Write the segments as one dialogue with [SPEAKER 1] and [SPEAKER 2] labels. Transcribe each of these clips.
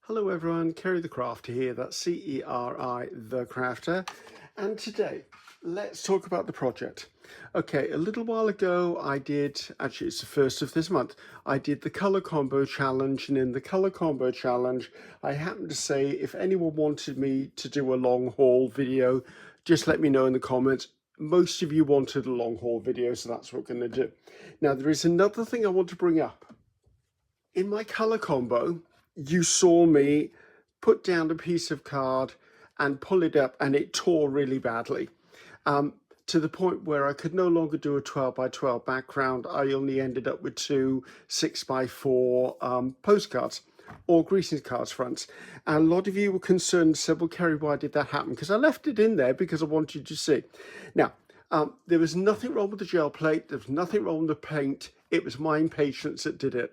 [SPEAKER 1] Hello everyone, Ceri the Crafter here, that's C-E-R-I the Crafter, and today let's talk about the project. Okay, a little while ago actually it's the first of this month, I did the colour combo challenge, and in the colour combo challenge I happened to say if anyone wanted me to do a long haul video, just let me know in the comments. Most of you wanted a long haul video, so that's what we're going to do. Now there is another thing I want to bring up. In my colour combo, you saw me put down a piece of card and pull it up, and it tore really badly, to the point where I could no longer do a 12 by 12 background. I only ended up with two 6 by 4 postcards or greetings cards fronts. And a lot of you were concerned and said, well, Ceri, why did that happen? Because I left it in there because I wanted you to see. Now, there was nothing wrong with the gel plate. There was nothing wrong with the paint. It was my impatience that did it.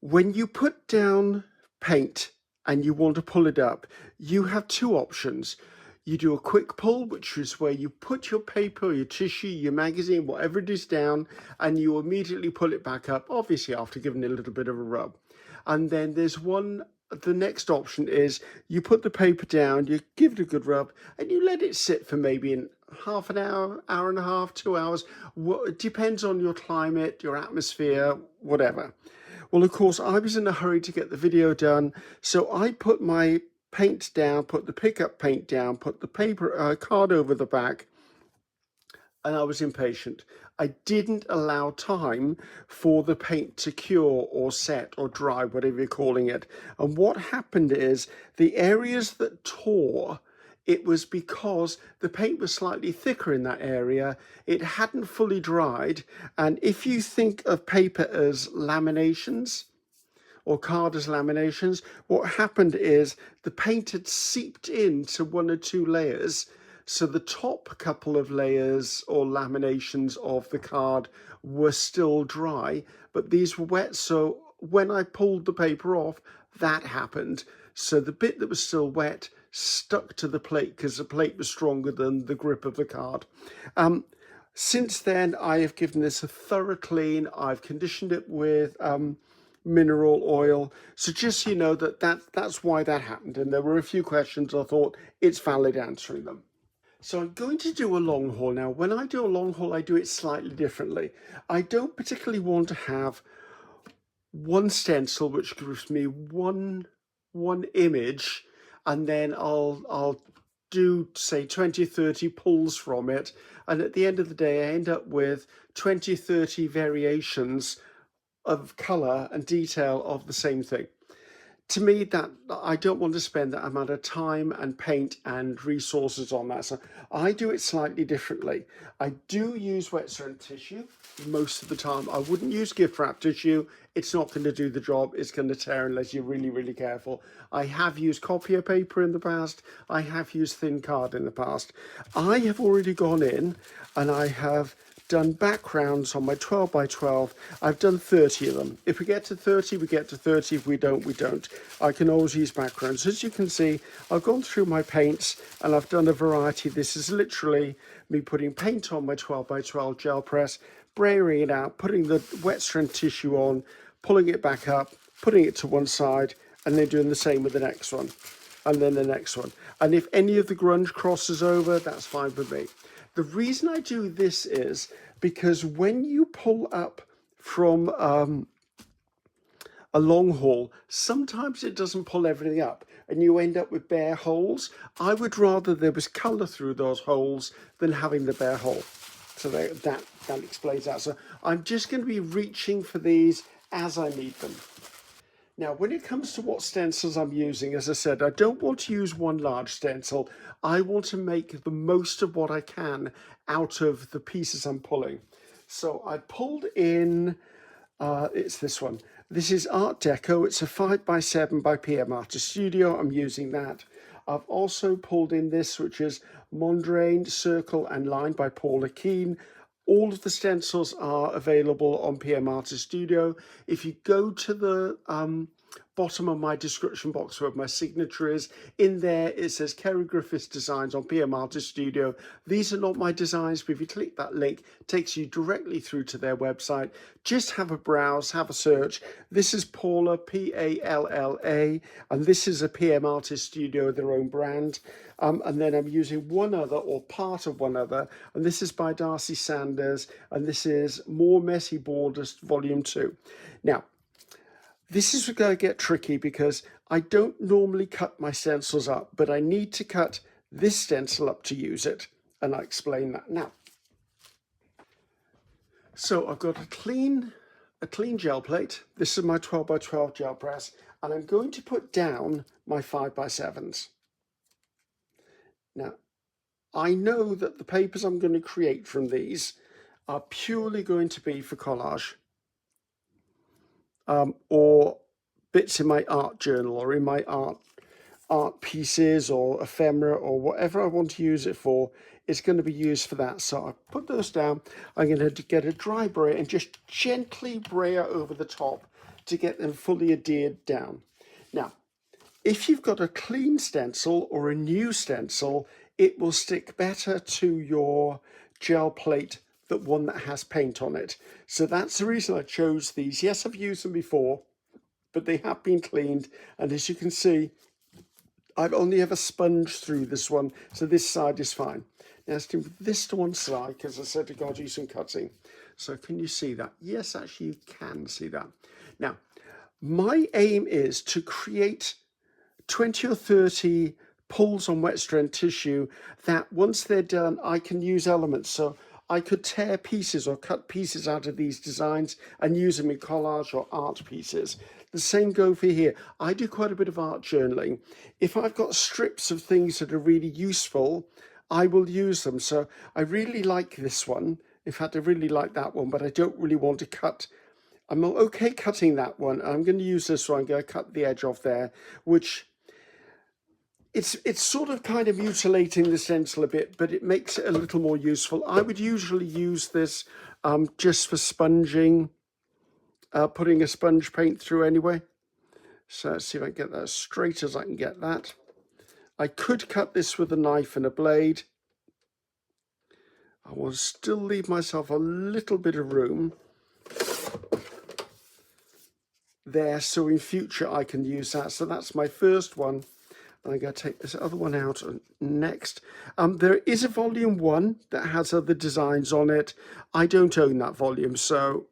[SPEAKER 1] When you put down paint and you want to pull it up, you have two options. You do a quick pull, which is where you put your paper, your tissue, your magazine, whatever it is down, and you immediately pull it back up, obviously after giving it a little bit of a rub. And then there's the next option is you put the paper down, you give it a good rub, and you let it sit for maybe in half an hour, hour and a half, 2 hours. It depends on your climate, your atmosphere, whatever. Well, of course, I was in a hurry to get the video done, so I put my paint down, put the pickup paint down, put the paper card over the back, and I was impatient. I didn't allow time for the paint to cure or set or dry, whatever you're calling it. And what happened is the areas that tore, it was because the paint was slightly thicker in that area. It hadn't fully dried. And if you think of paper as laminations or card as laminations, what happened is the paint had seeped into one or two layers. So the top couple of layers or laminations of the card were still dry, but these were wet. So when I pulled the paper off, that happened. So the bit that was still wet stuck to the plate because the plate was stronger than the grip of the card. Since then, I have given this a thorough clean. I've conditioned it with mineral oil. So just so you know that's why that happened. And there were a few questions I thought it's valid answering them. So I'm going to do a long haul now. When I do a long haul, I do it slightly differently. I don't particularly want to have one stencil which gives me one image, and then I'll do say 20, 30 pulls from it, and at the end of the day I end up with 20, 30 variations of color and detail of the same thing. To me, that I don't want to spend that amount of time and paint and resources on that. So I do it slightly differently. I do use wet cement tissue most of the time. I wouldn't use gift wrap tissue. It's not going to do the job. It's going to tear unless you're really, really careful. I have used copier paper in the past. I have used thin card in the past. I have already gone in and I have done backgrounds on my 12 by 12. I've done 30 of them. If we get to 30, we get to 30. If we don't, we don't. I can always use backgrounds. As you can see, I've gone through my paints and I've done a variety. This is literally me putting paint on my 12 by 12 gel press, braying it out, putting the wet strand tissue on, pulling it back up, putting it to one side, and then doing the same with the next one, and then the next one. And if any of the grunge crosses over, that's fine with me. The reason I do this is because when you pull up from a long haul, sometimes it doesn't pull everything up and you end up with bare holes. I would rather there was colour through those holes than having the bare hole. So that explains that. So I'm just going to be reaching for these as I need them. Now, when it comes to what stencils I'm using, as I said, I don't want to use one large stencil. I want to make the most of what I can out of the pieces I'm pulling. So I pulled in, it's this one. This is Art Deco. It's a 5 by 7 by PM Artist Studio. I'm using that. I've also pulled in this, which is Mondrain, Circle and Line by Paula Keane. All of the stencils are available on PM Artist Studio. If you go to the bottom of my description box where my signature is. In there it says Ceri Griffiths Designs on PM Artist Studio. These are not my designs, but if you click that link, it takes you directly through to their website. Just have a browse, have a search. This is Paula, P-A-L-L-A, and this is a PM Artist Studio, their own brand. And then I'm using one other, or part of one other, and this is by Darcy Sanders, and this is More Messy Borders Volume 2. Now, this is going to get tricky because I don't normally cut my stencils up, but I need to cut this stencil up to use it, and I'll explain that now. So I've got a clean gel plate. This is my 12 by 12 gel press, and I'm going to put down my 5 by 7s. Now, I know that the papers I'm going to create from these are purely going to be for collage. Or bits in my art journal or in my art pieces or ephemera or whatever I want to use it for, it's going to be used for that. So I put those down. I'm going to get a dry brayer and just gently brayer over the top to get them fully adhered down. Now, if you've got a clean stencil or a new stencil, it will stick better to your gel plate than one that has paint on it. So that's the reason I chose these. Yes, I've used them before, but they have been cleaned. And as you can see, I've only ever sponged through this one, so this side is fine. Now let's do this to one side, because I said I've got to do some cutting. So can you see that? Yes, actually you can see that. Now, my aim is to create 20 or 30 pulls on wet strand tissue that once they're done, I can use elements. So I could tear pieces or cut pieces out of these designs and use them in collage or art pieces. The same go for here. I do quite a bit of art journaling. If I've got strips of things that are really useful, I will use them. So I really like this one. In fact, I really like that one, but I don't really want to cut. I'm okay cutting that one. I'm going to use this one. I'm going to cut the edge off there, which it's sort of kind of mutilating the stencil a bit, but it makes it a little more useful. I would usually use this just for sponging, putting a sponge paint through anyway. So let's see if I can get that as straight as I can get that. I could cut this with a knife and a blade. I will still leave myself a little bit of room there, so in future I can use that. So that's my first one. I'm going to take this other one out next. There is a volume 1 that has other designs on it. I don't own that volume, so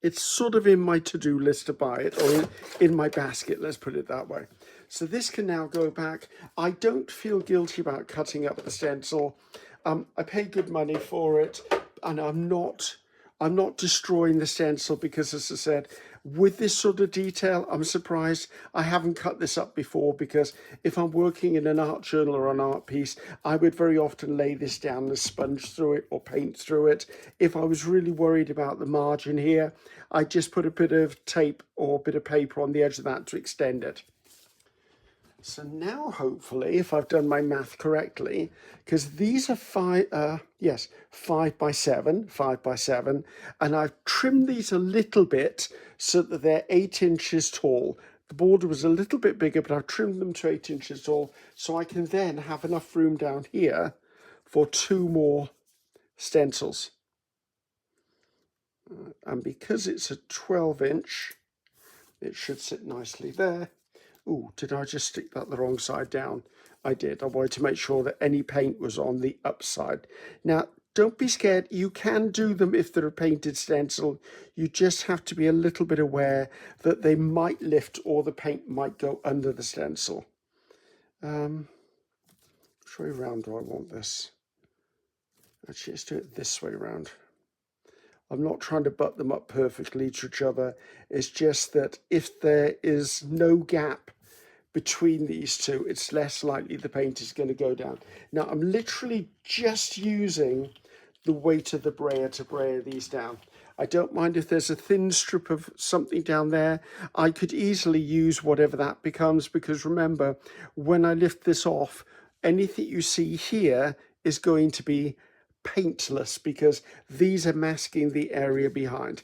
[SPEAKER 1] it's sort of in my to-do list to buy it, or in my basket, let's put it that way. So this can now go back. I don't feel guilty about cutting up the stencil. I pay good money for it, and I'm not destroying the stencil because, as I said, with this sort of detail, I'm surprised I haven't cut this up before, because if I'm working in an art journal or an art piece, I would very often lay this down and sponge through it or paint through it. If I was really worried about the margin here, I just put a bit of tape or a bit of paper on the edge of that to extend it. So now, hopefully, if I've done my math correctly, because these are 5 by 7, and I've trimmed these a little bit so that they're 8 inches tall. The border was a little bit bigger, but I've trimmed them to 8 inches tall, so I can then have enough room down here for 2 more stencils. And because it's a 12-inch, it should sit nicely there. Ooh, did I just stick that the wrong side down? I did. I wanted to make sure that any paint was on the upside. Now, don't be scared. You can do them if they're a painted stencil. You just have to be a little bit aware that they might lift or the paint might go under the stencil. Which way round do I want this? Actually, let's do it this way round. I'm not trying to butt them up perfectly to each other. It's just that if there is no gap between these two, it's less likely the paint is going to go down. Now, I'm literally just using the weight of the brayer to brayer these down. I don't mind if there's a thin strip of something down there. I could easily use whatever that becomes, because remember, when I lift this off, anything you see here is going to be paintless, because these are masking the area behind.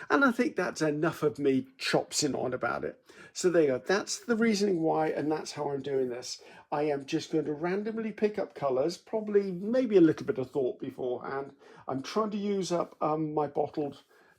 [SPEAKER 1] And I think that's enough of me chopsing on about it. So there you go. That's the reasoning why, and that's how I'm doing this. I am just going to randomly pick up colours, probably maybe a little bit of thought beforehand. I'm trying to use up my bottled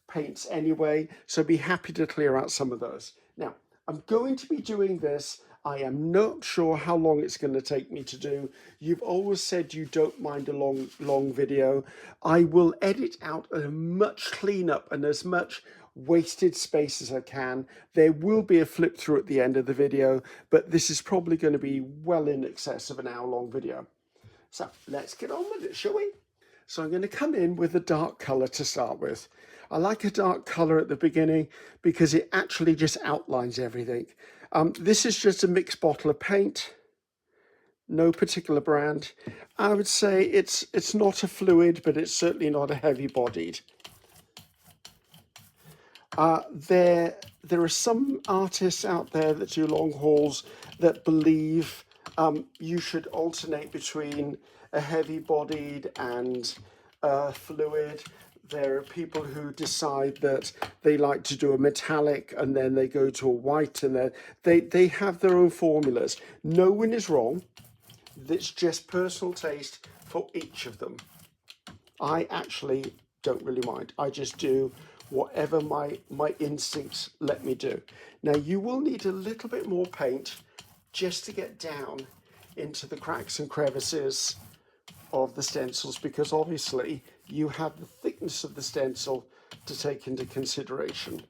[SPEAKER 1] paints anyway, so be happy to clear out some of those. Now, I'm going to be doing this. I am not sure how long it's going to take me to do. You've always said you don't mind a long video. I will edit out as much cleanup and as much wasted space as I can. There will be a flip through at the end of the video, but this is probably going to be well in excess of an hour-long video. So let's get on with it, shall we? So I'm going to come in with a dark colour to start with. I like a dark colour at the beginning because it actually just outlines everything. This is just a mixed bottle of paint, no particular brand. I would say it's not a fluid, but it's certainly not a heavy bodied. There are some artists out there that do long hauls that believe you should alternate between a heavy bodied and fluid. There are people who decide that they like to do a metallic and then they go to a white, and then they have their own formulas. No one is wrong. It's just personal taste for each of them. I actually don't really mind. I just do whatever my instincts let me do. Now you will need a little bit more paint just to get down into the cracks and crevices of the stencils, because obviously you have the thickness of the stencil to take into consideration.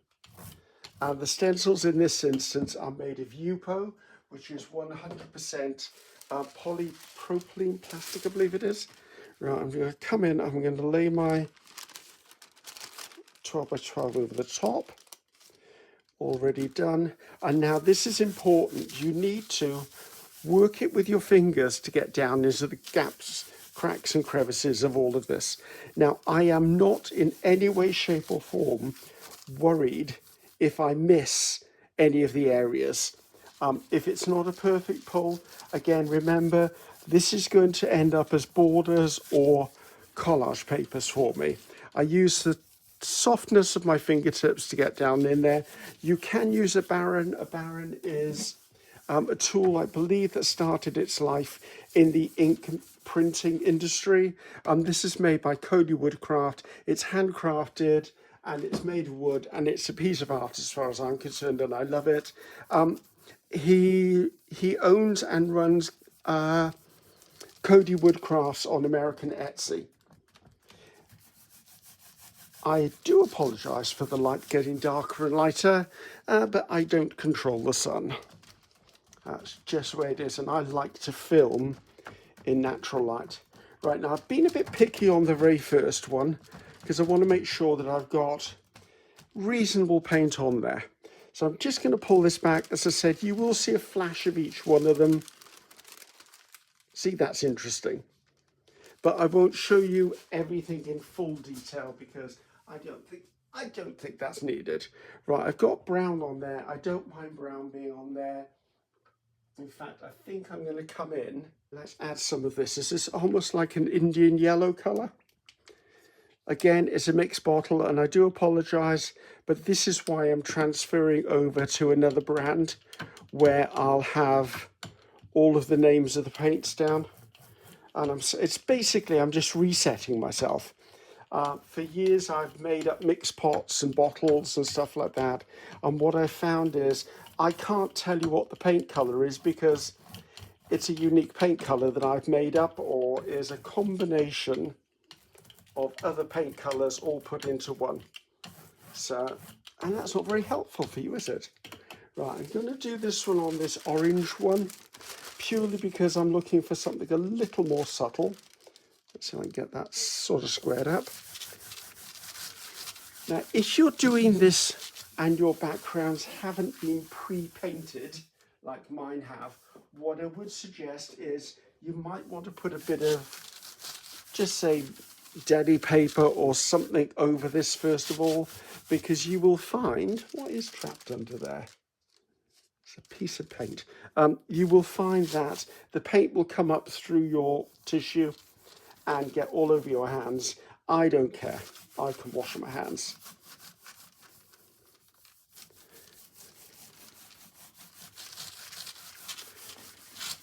[SPEAKER 1] The stencils in this instance are made of UPO, which is 100% polypropylene plastic, I believe it is. Right, I'm going to come in, I'm going to lay my 12 by 12 over the top. Already done. And now this is important. You need to work it with your fingers to get down into the gaps, cracks and crevices of all of this. Now, I am not in any way, shape or form worried if I miss any of the areas. If it's not a perfect pull, again, remember, this is going to end up as borders or collage papers for me. I use the softness of my fingertips to get down in there. You can use a Baron. A Baron is a tool, I believe, that started its life in the ink printing industry. This is made by Cody Woodcraft. It's handcrafted and it's made of wood, and it's a piece of art as far as I'm concerned, and I love it. He owns and runs Cody Woodcrafts on American Etsy. I do apologise for the light getting darker and lighter, but I don't control the sun. That's just the way it is, and I like to film in natural light. Right, now I've been a bit picky on the very first one because I want to make sure that I've got reasonable paint on there. So I'm just going to pull this back. As I said, you will see a flash of each one of them. See, that's interesting. But I won't show you everything in full detail because I don't think that's needed. Right, I've got brown on there. I don't mind brown being on there. In fact, I think I'm going to come in. Let's add some of this. This is almost like an Indian yellow colour. Again, it's a mixed bottle, and I do apologise, but this is why I'm transferring over to another brand where I'll have all of the names of the paints down. And it's basically, I'm just resetting myself. For years, I've made up mixed pots and bottles and stuff like that. And what I found is I can't tell you what the paint colour is because it's a unique paint colour that I've made up, or is a combination of other paint colours all put into one. So, and that's not very helpful for you, is it? Right, I'm going to do this one on this orange one, purely because I'm looking for something a little more subtle. Let's see if I can get that sort of squared up. Now, if you're doing this and your backgrounds haven't been pre-painted, like mine have, what I would suggest is you might want to put a bit of, just say, daddy paper or something over this first of all, because you will find, what is trapped under there? It's a piece of paint. You will find that the paint will come up through your tissue and get all over your hands. I don't care. I can wash my hands.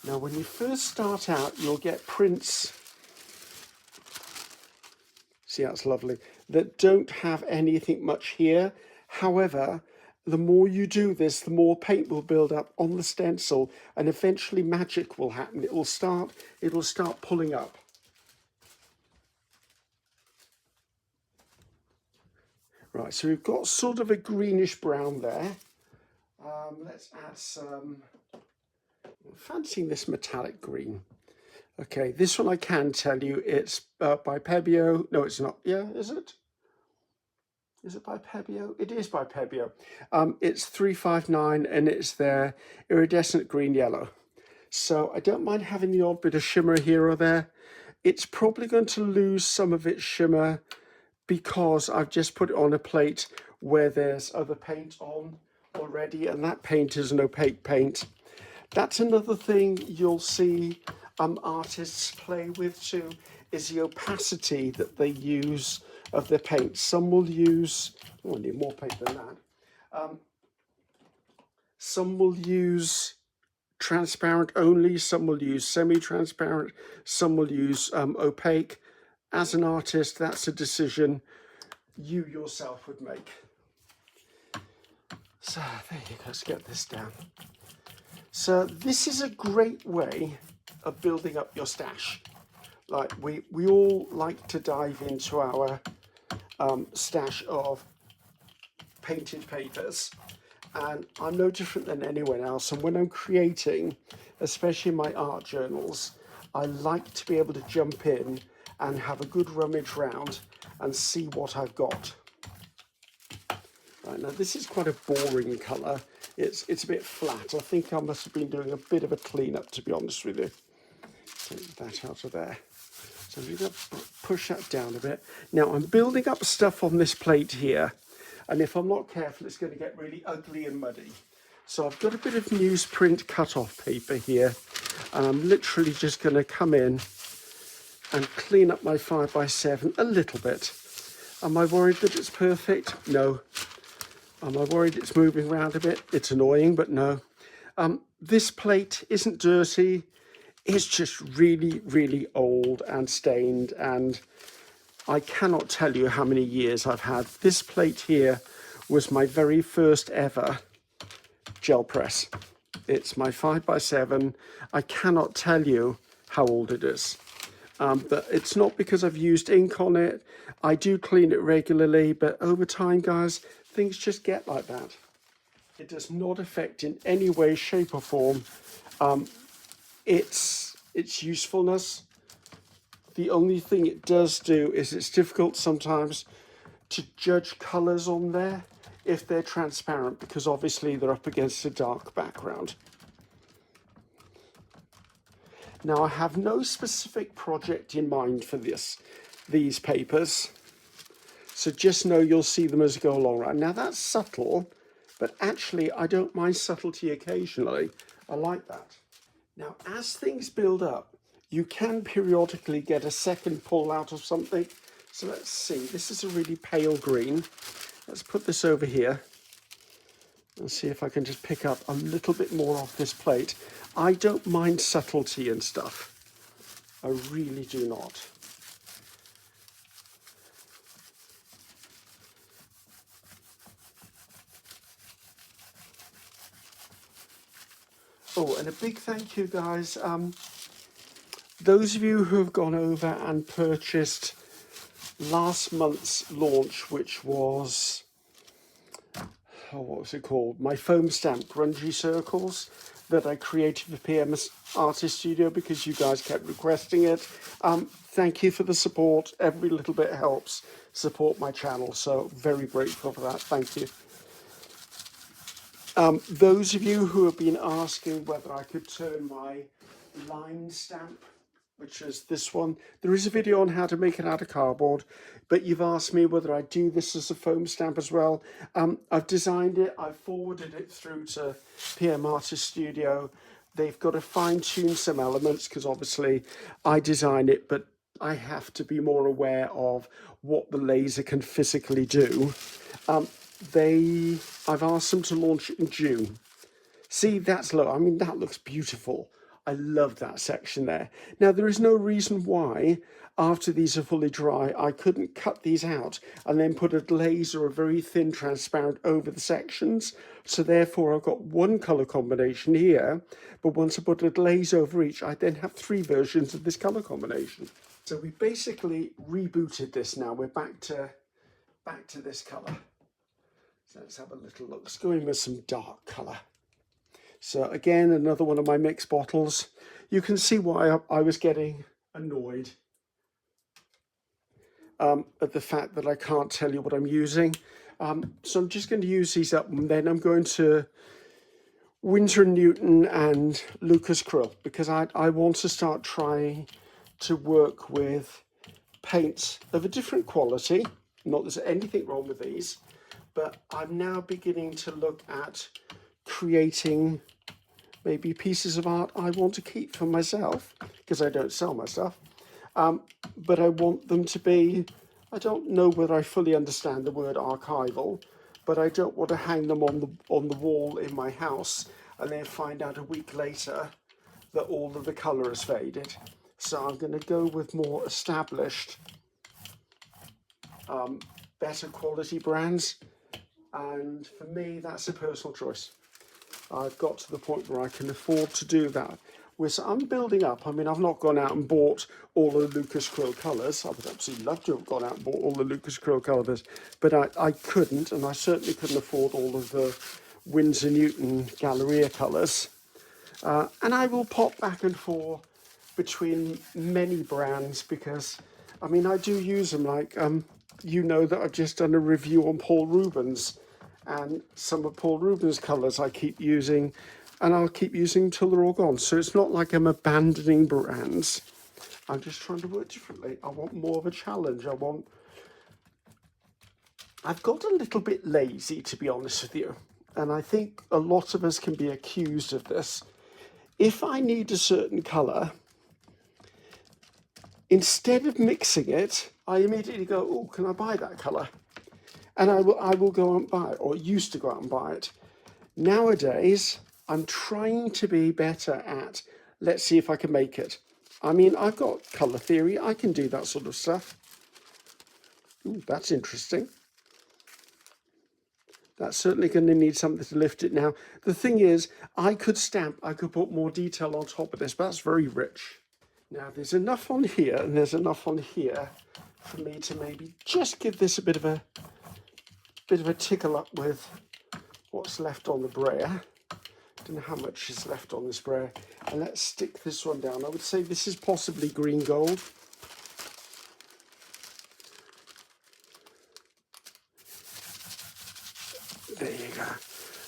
[SPEAKER 1] Now, when you first start out, you'll get prints, see that's lovely, that don't have anything much here. However, the more you do this, the more paint will build up on the stencil, and eventually magic will happen. It'll start pulling up. Right, so we've got sort of a greenish brown there. Let's add some, I'm fancying this metallic green. Okay, this one I can tell you it's by Pebeo. No, it's not. Yeah, is it? Is it by Pebeo? It is by Pebeo. It's 359 and it's their iridescent green yellow. So I don't mind having the odd bit of shimmer here or there. It's probably going to lose some of its shimmer because I've just put it on a plate where there's other paint on already, and that paint is an opaque paint. That's another thing you'll see artists play with too, is the opacity that they use of their paint. Some will use, oh, I need more paint than that. Some will use transparent only, some will use semi-transparent, some will use opaque. As an artist, that's a decision you yourself would make. So there you go, let's get this down. So this is a great way of building up your stash. Like we all like to dive into our stash of painted papers, and I'm no different than anyone else. And when I'm creating, especially my art journals, I like to be able to jump in and have a good rummage round and see what I've got. Right, now this is quite a boring colour. It's a bit flat. I think I must have been doing a bit of a clean-up, to be honest with you. Take that out of there. So I'm going to push that down a bit. Now I'm building up stuff on this plate here, and if I'm not careful, it's going to get really ugly and muddy. So I've got a bit of newsprint cut-off paper here, and I'm literally just going to come in and clean up my 5x7 a little bit. Am I worried that it's perfect? No. Am I worried it's moving around a bit? It's annoying, but no. This plate isn't dirty. It's just really, really old and stained, and I cannot tell you how many years I've had. This plate here was my very first ever gel press. It's my 5x7. I cannot tell you how old it is. But it's not because I've used ink on it. I do clean it regularly, but over time, guys, things just get like that. It does not affect in any way, shape or form its usefulness. The only thing it does do is it's difficult sometimes to judge colours on there if they're transparent, because obviously they're up against a dark background. Now I have no specific project in mind for these papers, so just know you'll see them as I go along. Right now that's subtle, but actually I don't mind subtlety occasionally. I like that. Now as things build up, you can periodically get a second pull out of something. So let's see, this is a really pale green. Let's put this over here and see if I can just pick up a little bit more off this plate. I don't mind subtlety and stuff. I really do not. Oh, and a big thank you, guys. Those of you who have gone over and purchased last month's launch, which was, what was it called? My foam stamp grungy circles that I created for PM Artist Studio because you guys kept requesting it. Thank you for the support. Every little bit helps support my channel, so very grateful for that. Thank you. Those of you who have been asking whether I could turn my line stamp, which is this one, there is a video on how to make it out of cardboard, but you've asked me whether I do this as a foam stamp as well. I've designed it, I've forwarded it through to PM Artist Studio. They've got to fine-tune some elements because obviously I design it, but I have to be more aware of what the laser can physically do. I've asked them to launch it in June. See, that's low. I mean, that looks beautiful. I love that section there. Now, there is no reason why, after these are fully dry, I couldn't cut these out and then put a glaze or a very thin transparent over the sections. So therefore, I've got one colour combination here, but once I put a glaze over each, I then have 3 versions of this colour combination. So we basically rebooted this now. We're back to this colour. So let's have a little look. Let's go in with some dark colour. So again, another one of my mixed bottles. You can see why I was getting annoyed at the fact that I can't tell you what I'm using. So I'm just going to use these up, and then I'm going to Winsor & Newton and Lucas Krill, because I want to start trying to work with paints of a different quality. Not that there's anything wrong with these, but I'm now beginning to look at creating maybe pieces of art I want to keep for myself, because I don't sell my stuff, but I want them to be, I don't know whether I fully understand the word archival, but I don't want to hang them on the wall in my house and then find out a week later that all of the colour has faded. So I'm going to go with more established, better quality brands, and for me that's a personal choice. I've got to the point where I can afford to do that. So I'm building up. I mean, I've not gone out and bought all the Lucas Krill colours. I would absolutely love to have gone out and bought all the Lucas Krill colours, but I couldn't, and I certainly couldn't afford all of the Winsor Newton Galleria colours. And I will pop back and forth between many brands because, I mean, I do use them. Like, you know that I've just done a review on Paul Rubens, and some of Paul Rubens' colours I keep using, and I'll keep using until they're all gone. So it's not like I'm abandoning brands. I'm just trying to work differently. I want more of a challenge. I've got a little bit lazy, to be honest with you, and I think a lot of us can be accused of this. If I need a certain colour, instead of mixing it, I immediately go, oh, can I buy that colour? And I will go out and buy it, or used to go out and buy it. Nowadays, I'm trying to be better at, let's see if I can make it. I mean, I've got colour theory. I can do that sort of stuff. Ooh, that's interesting. That's certainly going to need something to lift it now. The thing is, I could put more detail on top of this, but that's very rich. Now, there's enough on here, and there's enough on here for me to maybe just give this a bit of a tickle up with what's left on the brayer. Don't know how much is left on this brayer. And let's stick this one down. I would say this is possibly green gold. There you go.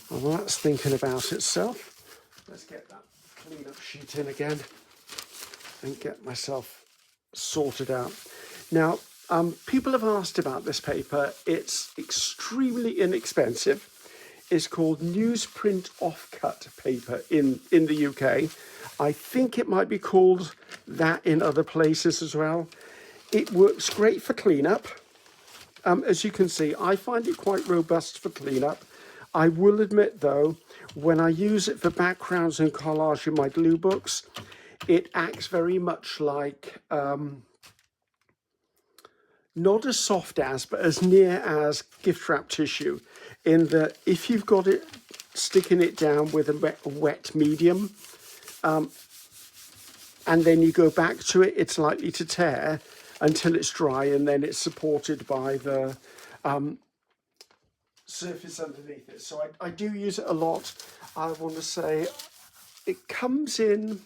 [SPEAKER 1] Well, that's thinking about itself. Let's get that clean-up sheet in again and get myself sorted out. Now, people have asked about this paper. It's extremely inexpensive. It's called newsprint offcut paper in the UK. I think it might be called that in other places as well. It works great for cleanup. As you can see, I find it quite robust for cleanup. I will admit, though, when I use it for backgrounds and collage in my glue books, it acts very much like, not as soft as, but as near as gift wrap tissue, in that if you've got it sticking it down with a wet medium, and then you go back to it, it's likely to tear until it's dry, and then it's supported by the surface underneath it. So I do use it a lot. I want to say it comes in,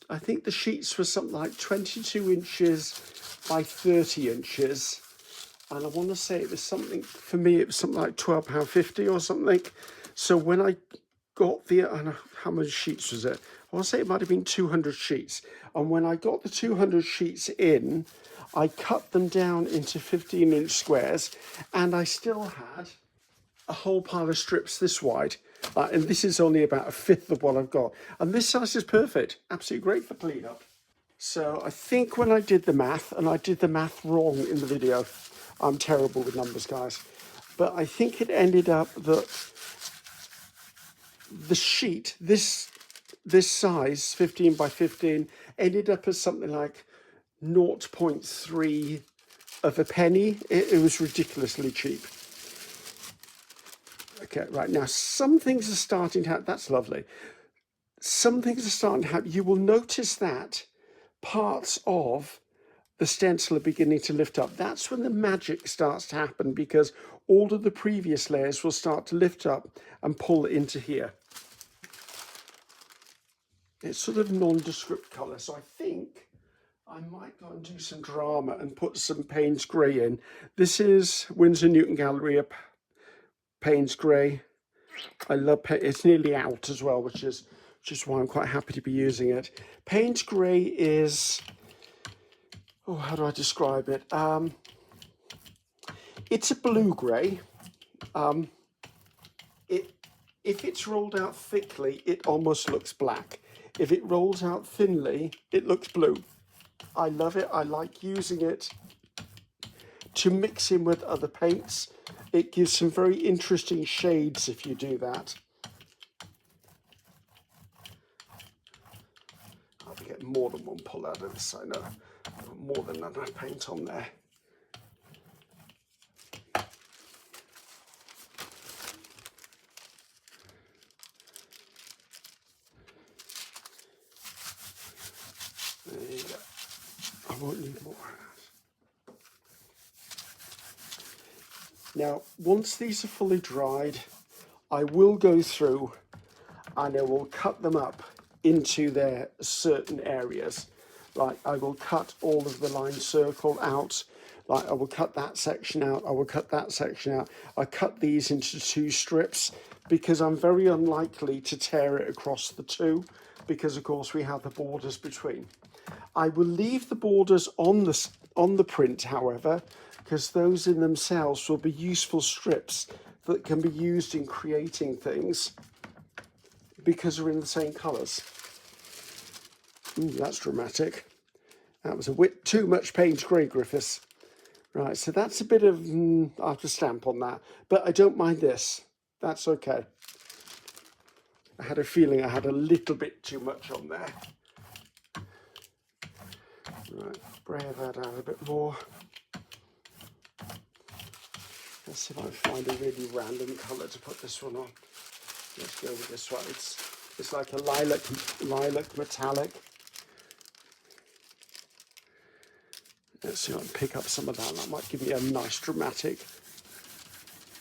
[SPEAKER 1] I think the sheets were something like 22 inches by 30 inches. And I want to say it was something, for me, it was something like £12.50 or something. So when I got the, I don't know, how many sheets was it? I want to say it might have been 200 sheets. And when I got the 200 sheets in, I cut them down into 15-inch squares, and I still had a whole pile of strips this wide. And this is only about a fifth of what I've got. And this size is perfect. Absolutely great for cleanup. So I think when I did the math, and I did the math wrong in the video, I'm terrible with numbers, guys, but I think it ended up that the sheet, this this size, 15 by 15, ended up as something like 0.3 of a penny. It was ridiculously cheap. Okay, right, now some things are starting to happen. That's lovely. Some things are starting to happen. You will notice that parts of the stencil are beginning to lift up. That's when the magic starts to happen, because all of the previous layers will start to lift up and pull into here. It's sort of nondescript colour, so I think I might go and do some drama and put some Payne's Grey in. This is Winsor Newton Galleria Payne's Grey. I love it's nearly out as well, which is why I'm quite happy to be using it. Payne's Grey is, oh, how do I describe it? It's a blue grey. If it's rolled out thickly, it almost looks black. If it rolls out thinly, it looks blue. I love it. I like using it to mix in with other paints. It gives some very interesting shades if you do that. I'll get more than one pull out of this, I know. More than enough paint on there. There you go. I won't need more. Now, once these are fully dried, I will go through and I will cut them up into their certain areas. Like, I will cut all of the line circle out. Like, I will cut that section out. I will cut that section out. I cut these into 2 strips because I'm very unlikely to tear it across the 2, because of course we have the borders between. I will leave the borders on the print, however, because those in themselves will be useful strips that can be used in creating things because they're in the same colours. That's dramatic. That was a bit too much Payne's Grey, Griffiths. Right, so that's a bit of, I'll have to stamp on that, but I don't mind this. That's okay. I had a feeling I had a little bit too much on there. Right, spray that out a bit more. Let's see if I find a really random colour to put this one on. Let's go with this one. It's like a lilac metallic. Let's see if I can pick up some of that. That might give me a nice dramatic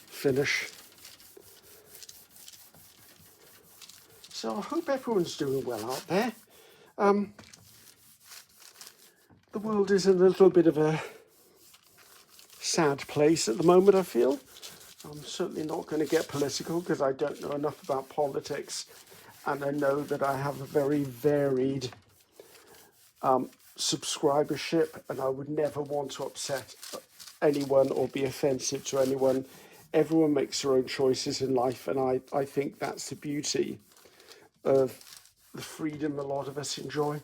[SPEAKER 1] finish. So I hope everyone's doing well out there. The world is in a little bit of a sad place at the moment, I feel. I'm certainly not going to get political because I don't know enough about politics, and I know that I have a very varied subscribership, and I would never want to upset anyone or be offensive to anyone. Everyone makes their own choices in life, and I think that's the beauty of the freedom a lot of us enjoy.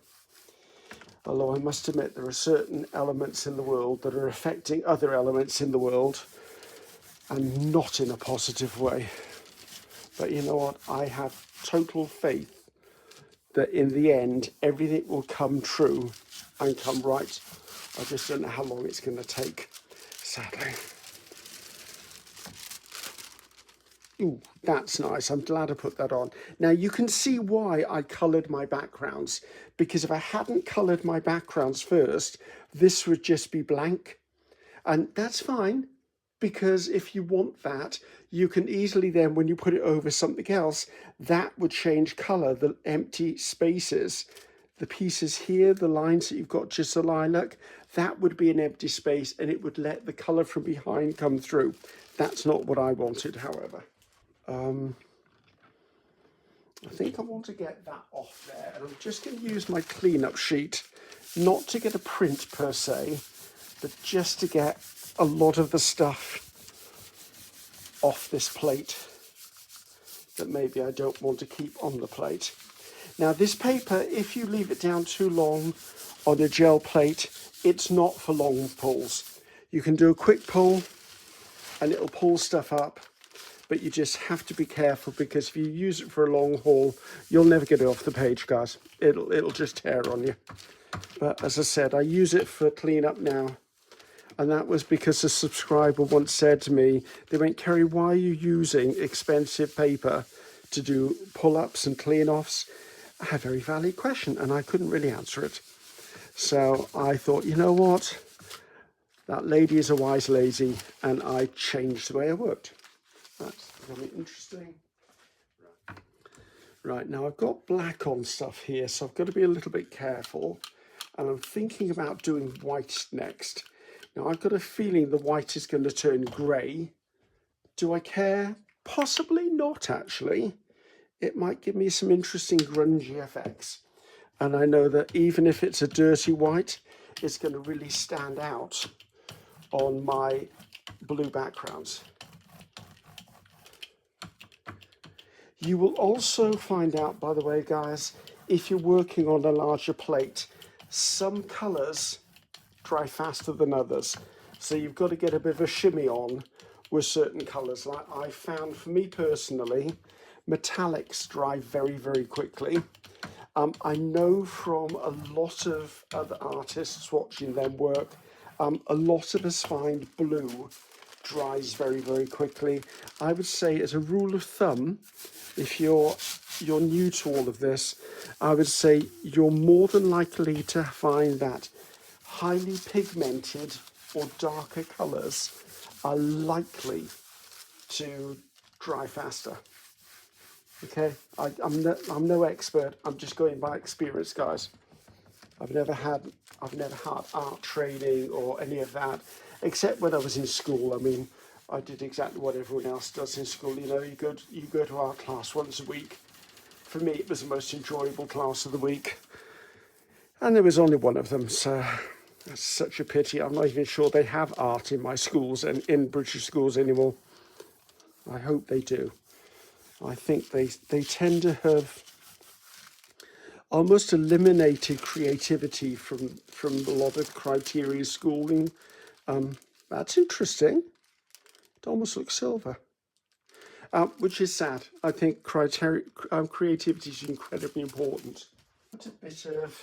[SPEAKER 1] Although I must admit there are certain elements in the world that are affecting other elements in the world, and not in a positive way. But you know what? I have total faith that in the end, everything will come true and come right. I just don't know how long it's going to take, sadly. Ooh, that's nice. I'm glad I put that on. Now you can see why I coloured my backgrounds, because if I hadn't coloured my backgrounds first, this would just be blank. And that's fine, because if you want that, you can easily then, when you put it over something else, that would change colour, the empty spaces. The pieces here, the lines that you've got just a lilac, that would be an empty space and it would let the colour from behind come through. That's not what I wanted, however. I think I want to get that off there, and I'm just going to use my cleanup sheet, not to get a print per se, but just to get a lot of the stuff off this plate that maybe I don't want to keep on the plate. Now this paper, if you leave it down too long on a gel plate, it's not for long pulls. You can do a quick pull and it'll pull stuff up, but you just have to be careful, because if you use it for a long haul, you'll never get it off the page, guys. It'll just tear on you. But as I said, I use it for cleanup now. And that was because a subscriber once said to me, they went, Ceri, why are you using expensive paper to do pull-ups and clean-offs? A very valid question, and I couldn't really answer it. So I thought, you know what? That lady is a wise lady, and I changed the way I worked. That's really interesting. Right, now I've got black on stuff here, so I've got to be a little bit careful. And I'm thinking about doing white next. Now I've got a feeling the white is going to turn grey. Do I care? Possibly not, actually. It might give me some interesting grungy effects. And I know that even if it's a dirty white, it's going to really stand out on my blue backgrounds. You will also find out, by the way, guys, if you're working on a larger plate, some colours dry faster than others. So you've got to get a bit of a shimmy on with certain colours. Like I found, for me personally, metallics dry very, very quickly. I know from a lot of other artists watching them work, a lot of us find blue dries very, very quickly. I would say, as a rule of thumb, if you're new to all of this, I would say you're more than likely to find that highly pigmented or darker colours are likely to dry faster. Okay, I'm no expert. I'm just going by experience, guys. I've never had art training or any of that, except when I was in school. I mean, I did exactly what everyone else does in school. You know, you go to art class once a week. For me, it was the most enjoyable class of the week, and there was only one of them. So that's such a pity. I'm not even sure they have art in my schools and in British schools anymore. I hope they do. I think they tend to have almost eliminated creativity from a lot of criteria schooling. That's interesting. It almost looks silver, which is sad. I think creativity is incredibly important. A bit of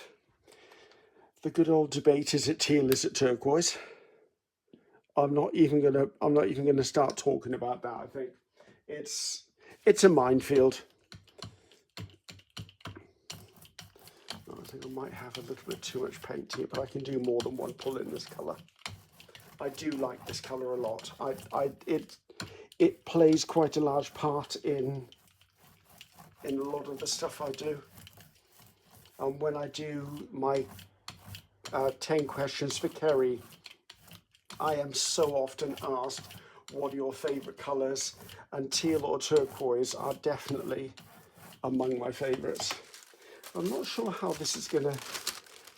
[SPEAKER 1] the good old debate: is it teal? Is it turquoise? I'm not even gonna start talking about that. I think it's a minefield. I think I might have a little bit too much paint here, but I can do more than one pull in this colour. I do like this colour a lot. It plays quite a large part in a lot of the stuff I do. And when I do my 10 questions for Ceri, I am so often asked, what are your favourite colours? And teal or turquoise are definitely among my favourites. I'm not sure how this is going to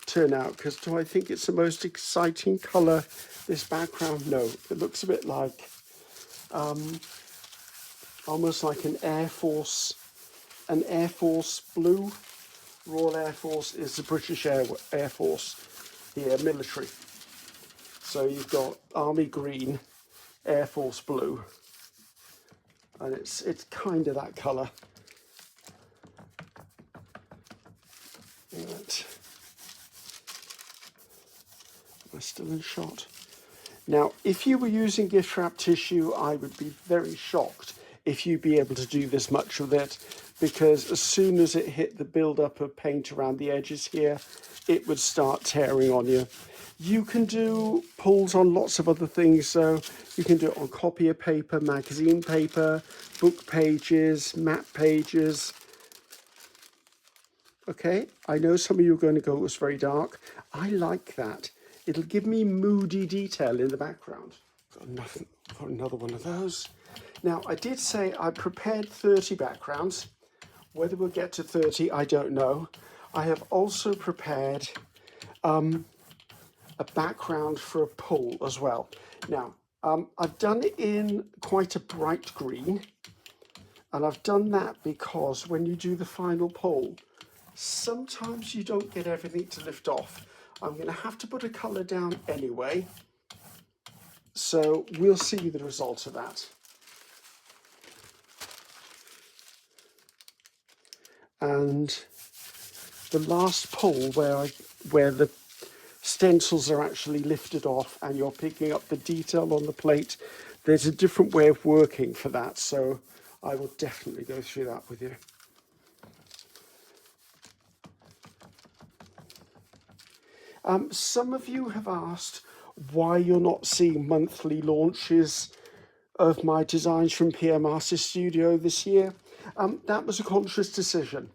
[SPEAKER 1] turn out, because do I think it's the most exciting colour, this background? No, it looks a bit like almost like an Air Force blue. Royal Air Force is the British Air Force here, military. So you've got Army green, Air Force blue, and it's kind of that colour. Right. Am I still in shot? Now, if you were using gift wrap tissue, I would be very shocked if you'd be able to do this much with it, because as soon as it hit the build-up of paint around the edges here, it would start tearing on you. You can do pulls on lots of other things, so you can do it on copier paper, magazine paper, book pages, map pages. Okay, I know some of you are going to go, it's very dark. I like that. It'll give me moody detail in the background. Got another one of those. Now, I did say I prepared 30 backgrounds. Whether we'll get to 30, I don't know. I have also prepared a background for a pull as well. Now, I've done it in quite a bright green, and I've done that because when you do the final pull, sometimes you don't get everything to lift off. I'm going to have to put a colour down anyway, so we'll see the result of that. and the last pull where the stencils are actually lifted off and you're picking up the detail on the plate, there's a different way of working for that, so I will definitely go through that with you. Some of you have asked why you're not seeing monthly launches of my designs from PM Artist Studio this year. That was a conscious decision.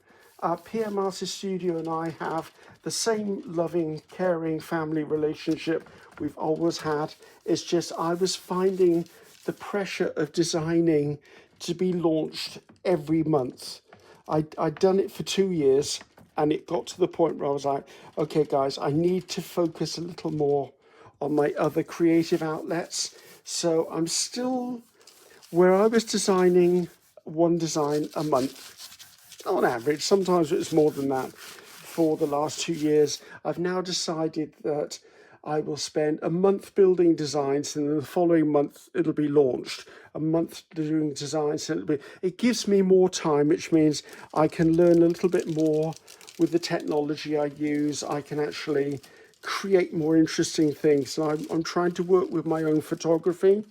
[SPEAKER 1] PM Artist Studio and I have the same loving, caring family relationship we've always had. It's just I was finding the pressure of designing to be launched every month. I'd done it for 2 years, and it got to the point where I was like, okay, guys, I need to focus a little more on my other creative outlets. So I'm still where I was designing one design a month on average. Sometimes it's more than that. For the last 2 years, I've now decided that I will spend a month building designs, and then the following month it'll be launched. A month doing designs, and it gives me more time, which means I can learn a little bit more with the technology I use. I can actually create more interesting things. So I'm trying to work with my own photography.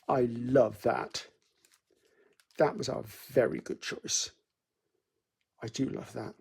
[SPEAKER 1] I love that. That was a very good choice. I do love that.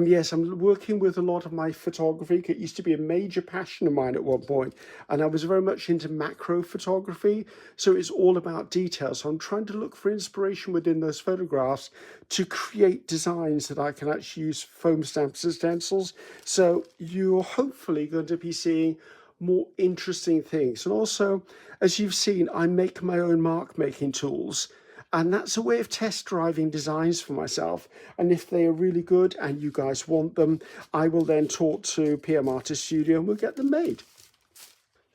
[SPEAKER 1] Yes, I'm working with a lot of my photography. It used to be a major passion of mine at one point, and I was very much into macro photography. So it's all about detail. So I'm trying to look for inspiration within those photographs to create designs that I can actually use foam stamps and stencils. So you're hopefully going to be seeing more interesting things. And also, as you've seen, I make my own mark making tools. And that's a way of test driving designs for myself. And if they are really good and you guys want them, I will then talk to PM Artist Studio and we'll get them made.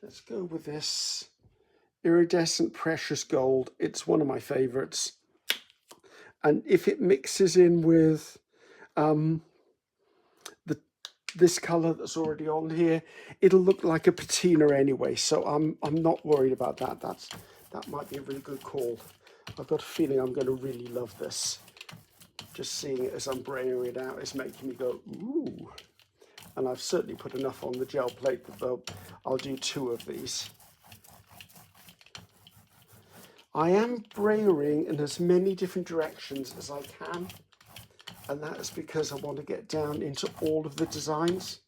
[SPEAKER 1] Let's go with this iridescent precious gold. It's one of my favorites. And if it mixes in with this color that's already on here, it'll look like a patina anyway. So I'm not worried about that. That might be a really good call. I've got a feeling I'm going to really love this. Just seeing it as I'm braying it out is making me go, ooh. And I've certainly put enough on the gel plate that I'll do 2 of these. I am braying in as many different directions as I can. And that is because I want to get down into all of the designs.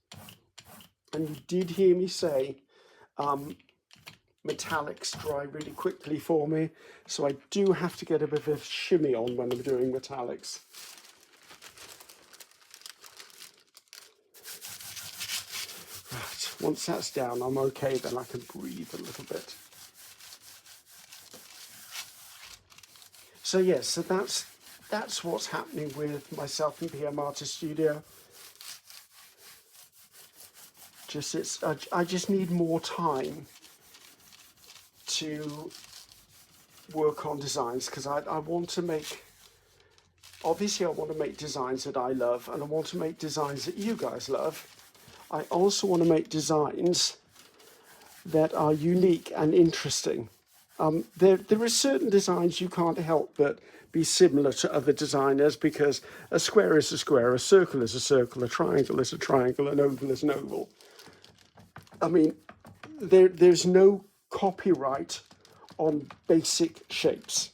[SPEAKER 1] And you did hear me say, metallics dry really quickly for me, so I do have to get a bit of a shimmy on when I'm doing metallics. Right, once that's down, I'm okay, then I can breathe a little bit. So yes, so that's what's happening with myself and PM Artist Studio. I just need more time to work on designs, because I want to make, obviously I want to make designs that I love, and I want to make designs that you guys love. I also want to make designs that are unique and interesting. There are certain designs you can't help but be similar to other designers, because a square is a square, a circle is a circle, a triangle is a triangle, an oval is an oval. I mean, there's no copyright on basic shapes.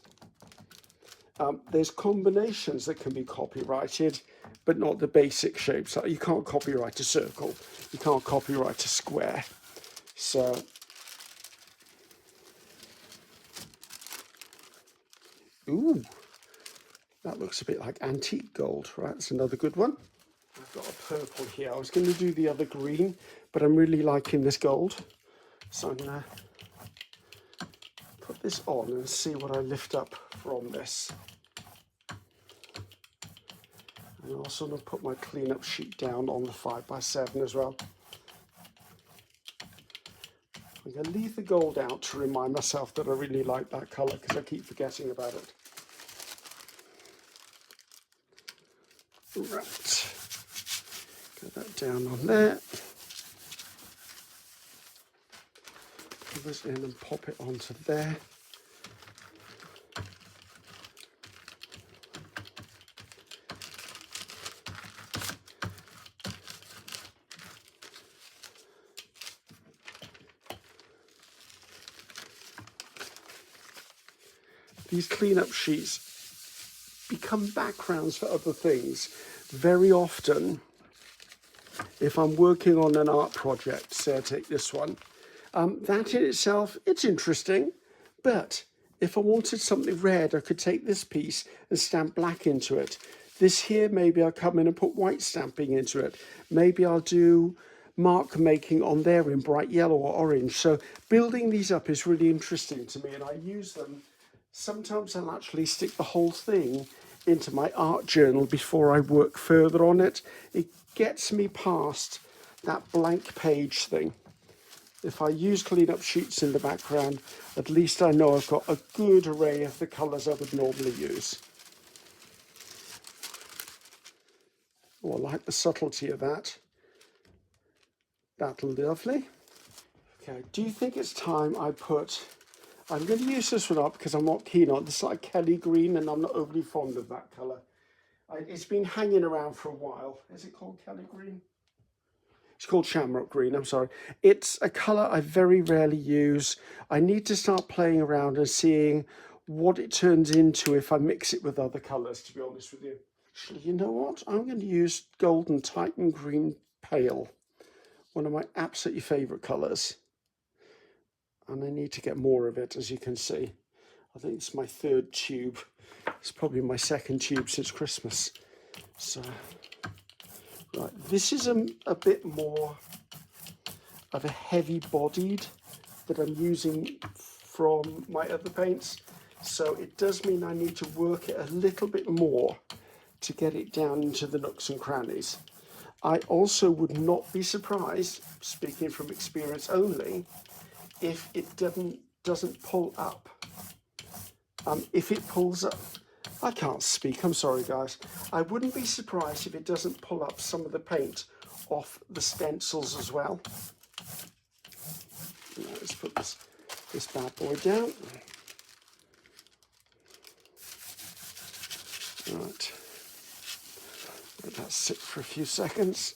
[SPEAKER 1] There's combinations that can be copyrighted, but not the basic shapes. You can't copyright a circle, you can't copyright a square. So ooh, that looks a bit like antique gold, right? That's another good one. I've got a purple here. I was going to do the other green, but I'm really liking this gold. So I'm going to put this on and see what I lift up from this. And I'm also going to put my cleanup sheet down on the 5x7 as well. I'm going to leave the gold out to remind myself that I really like that colour, because I keep forgetting about it. Right. Get that down on there. Put this in and pop it onto there. these cleanup sheets become backgrounds for other things. Very often, if I'm working on an art project, say I take this one, that in itself, it's interesting, but if I wanted something red, I could take this piece and stamp black into it. This here, maybe I'll come in and put white stamping into it. Maybe I'll do mark making on there in bright yellow or orange. So building these up is really interesting to me, and I use them. Sometimes I'll actually stick the whole thing into my art journal before I work further on it. It gets me past that blank page thing. If I use cleanup sheets in the background, at least I know I've got a good array of the colours I would normally use. Oh, I like the subtlety of that. That's lovely. Okay, do you think it's time I'm going to use this one up because I'm not keen on it. This is like Kelly green and I'm not overly fond of that colour. It's been hanging around for a while. Is it called Kelly green? It's called Shamrock green, I'm sorry. It's a colour I very rarely use. I need to start playing around and seeing what it turns into if I mix it with other colours, to be honest with you. Actually, you know what? I'm going to use Golden Titan Green Pale, one of my absolutely favourite colours. And I need to get more of it, as you can see. I think it's my third tube. It's probably my second tube since Christmas. So, right, this is a bit more of a heavy bodied that I'm using from my other paints. So it does mean I need to work it a little bit more to get it down into the nooks and crannies. I also would not be surprised, speaking from experience only, if it doesn't pull up. If it pulls up, I can't speak, I'm sorry guys. I wouldn't be surprised if it doesn't pull up some of the paint off the stencils as well. Now, let's put this bad boy down. Right. Let that sit for a few seconds.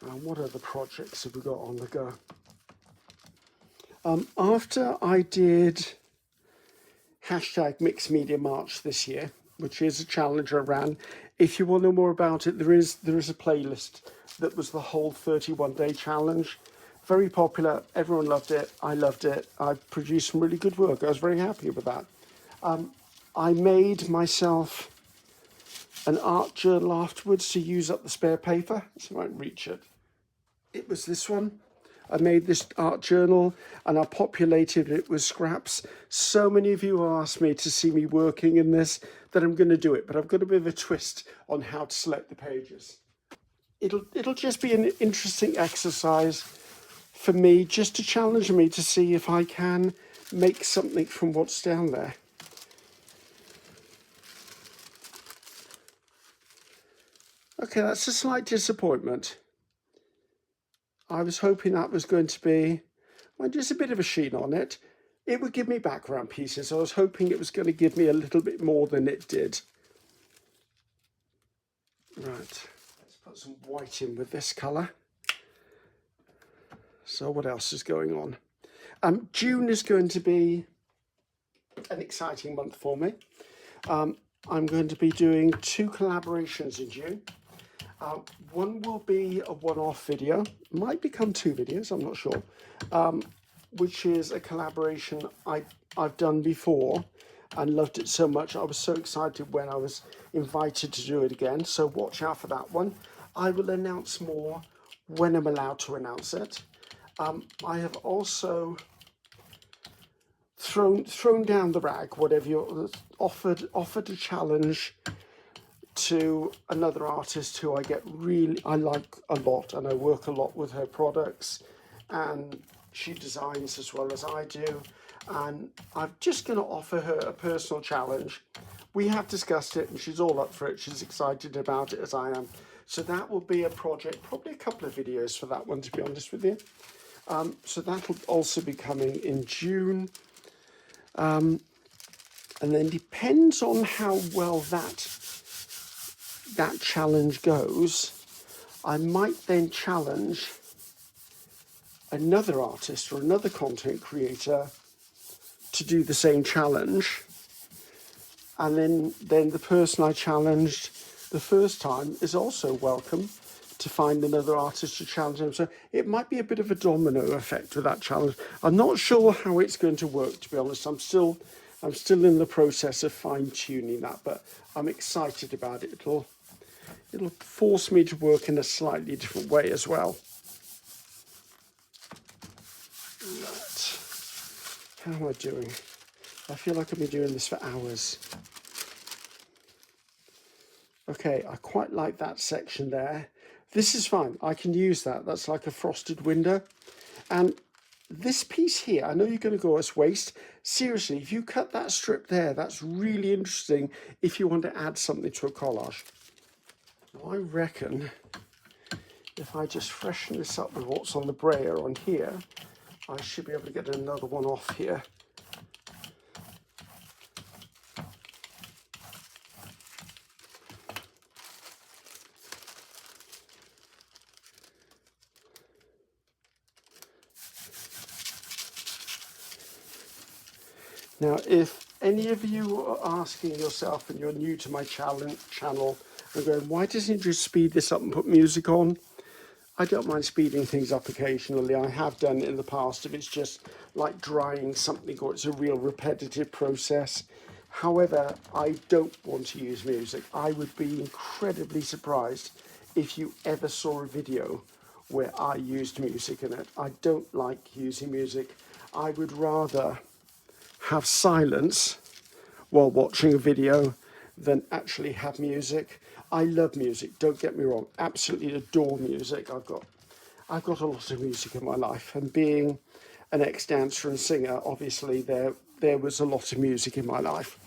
[SPEAKER 1] And what other projects have we got on the go? After I did hashtag Mixed Media March this year, which is a challenge I ran, if you want to know more about it, there is a playlist that was the whole 31-day challenge. Very popular, everyone loved it, I loved it, I produced some really good work, I was very happy with that. I made myself an art journal afterwards to use up the spare paper, so I won't reach it. It was this one. I made this art journal and I populated it with scraps. So many of you asked me to see me working in this that I'm going to do it, but I've got a bit of a twist on how to select the pages. It'll just be an interesting exercise for me, just to challenge me to see if I can make something from what's down there. Okay, that's a slight disappointment. I was hoping that was going to be, well, just a bit of a sheen on it. It would give me background pieces. I was hoping it was going to give me a little bit more than it did. Right, let's put some white in with this colour. So what else is going on? June is going to be an exciting month for me. I'm going to be doing 2 collaborations in June. One will be a one-off video, might become 2 videos, I'm not sure, which is a collaboration I've done before and loved it so much. I was so excited when I was invited to do it again, so watch out for that one. I will announce more when I'm allowed to announce it. I have also thrown down the rag, whatever you're offered a challenge to another artist who I like a lot, and I work a lot with her products, and she designs as well as I do, and I'm just going to offer her a personal challenge. We have discussed it and she's all up for it. She's excited about it as I am. So that will be a project, probably a couple of videos for that one, to be honest with you. So that will also be coming in June. And then depends on how well that challenge goes. I might then challenge another artist or another content creator to do the same challenge. And then the person I challenged the first time is also welcome to find another artist to challenge them. So it might be a bit of a domino effect with that challenge. I'm not sure how it's going to work, to be honest. I'm still in the process of fine-tuning that, but I'm excited about it. It'll force me to work in a slightly different way as well. Right. How am I doing? I feel like I've been doing this for hours. Okay, I quite like that section there. This is fine. I can use that. That's like a frosted window. And this piece here, I know you're going to go as waste. Seriously, if you cut that strip there, that's really interesting if you want to add something to a collage. Now, I reckon if I just freshen this up with what's on the brayer on here, I should be able to get another one off here. Now, if any of you are asking yourself and you're new to my channel and going, why doesn't he just speed this up and put music on? I don't mind speeding things up occasionally. I have done it in the past if it's just like drying something or it's a real repetitive process. However, I don't want to use music. I would be incredibly surprised if you ever saw a video where I used music in it. I don't like using music. I would rather have silence while watching a video than actually have music. I love music, don't get me wrong, absolutely adore music. I've got a lot of music in my life, and being an ex-dancer and singer, obviously there was a lot of music in my life.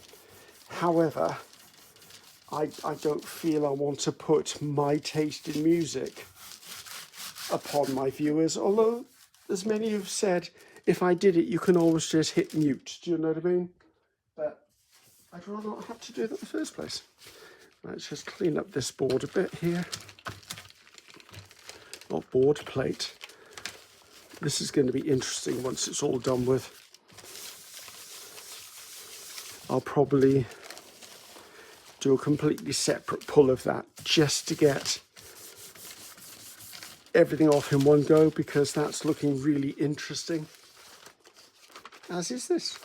[SPEAKER 1] However, I don't feel I want to put my taste in music upon my viewers, although as many have said, if I did it, you can always just hit mute. Do you know what I mean? But I'd rather not have to do that in the first place. Let's just clean up this board a bit here. Not board, plate. This is going to be interesting once it's all done with. I'll probably do a completely separate pull of that just to get everything off in one go, because that's looking really interesting. As is this.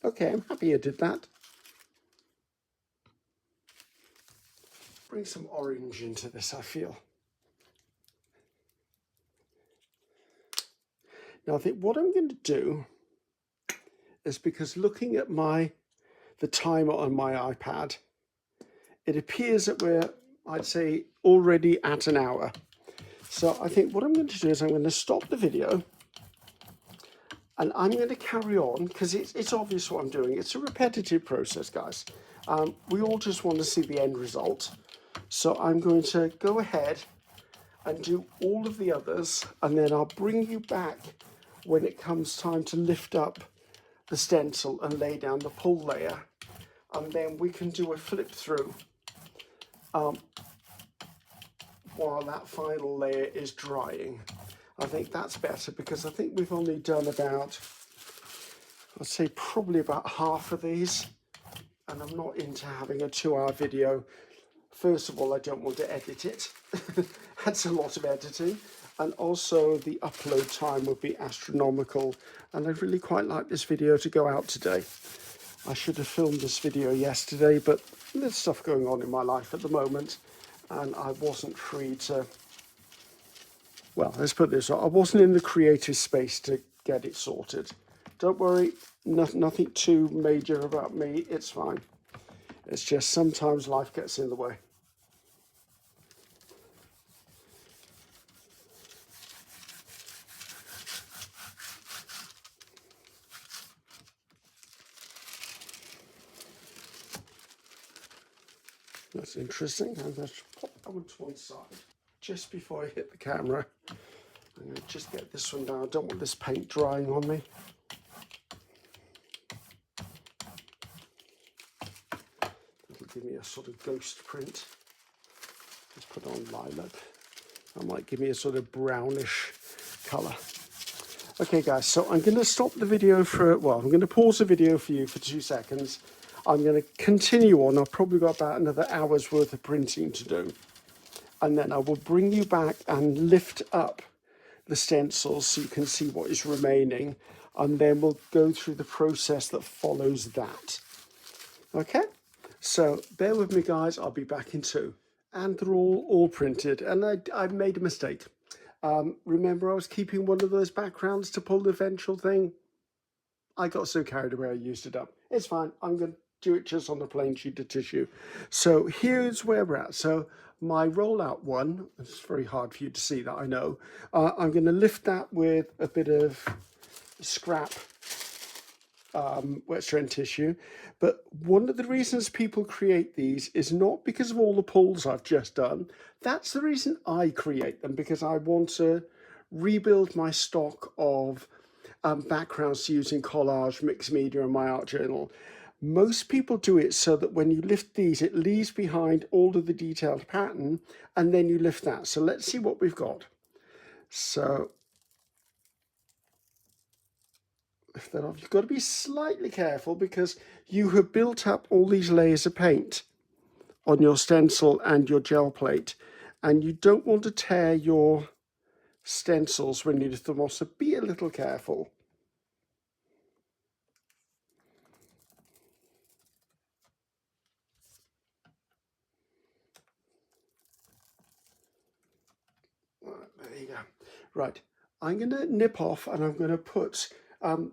[SPEAKER 1] Okay, I'm happy I did that. Bring some orange into this, I feel. Now I think what I'm going to do is, because looking at the timer on my iPad, it appears that we're, I'd say, already at an hour. So I think what I'm going to do is I'm going to stop the video and I'm going to carry on, because it's obvious what I'm doing. It's a repetitive process, guys. We all just want to see the end result. So I'm going to go ahead and do all of the others, and then I'll bring you back when it comes time to lift up the stencil and lay down the pull layer, and then we can do a flip through while that final layer is drying. I think that's better, because I think we've only done about, I'd say probably about half of these, and I'm not into having a 2-hour video. First of all, I don't want to edit it. That's a lot of editing. And also the upload time would be astronomical. And I'd really quite like this video to go out today. I should have filmed this video yesterday, but there's stuff going on in my life at the moment, and I wasn't free to, well, let's put this, I wasn't in the creative space to get it sorted. Don't worry, nothing too major about me, it's fine. It's just sometimes life gets in the way. That's interesting. I'm going to pop that one to one side. Just before I hit the camera, I'm going to just get this one down. I don't want this paint drying on me. give me a sort of ghost print. Let's put on lilac. That might give me a sort of brownish colour. Okay guys, so I'm going to stop the video for, well, I'm going to pause the video for you for 2 seconds. I'm going to continue on. I've probably got about another hour's worth of printing to do. And then I will bring you back and lift up the stencils so you can see what is remaining. And then we'll go through the process that follows that. Okay, so bear with me guys, I'll be back in 2. And they're all printed, and I made a mistake. Remember I was keeping one of those backgrounds to pull the eventual thing? I got so carried away I used it up. It's fine, I'm going to do it just on a plain sheet of tissue. So here's where we're at. So my rollout one, it's very hard for you to see that, I know. I'm going to lift that with a bit of scrap wet strand tissue. But one of the reasons people create these is not because of all the pulls I've just done. That's the reason I create them, because I want to rebuild my stock of backgrounds to use in collage, mixed media, and my art journal. Most people do it so that when you lift these, it leaves behind all of the detailed pattern, and then you lift that. So let's see what we've got. So lift that off. You've got to be slightly careful because you have built up all these layers of paint on your stencil and your gel plate, and you don't want to tear your stencils when you lift them off, so be a little careful. There you go. Right, I'm going to nip off and I'm going to put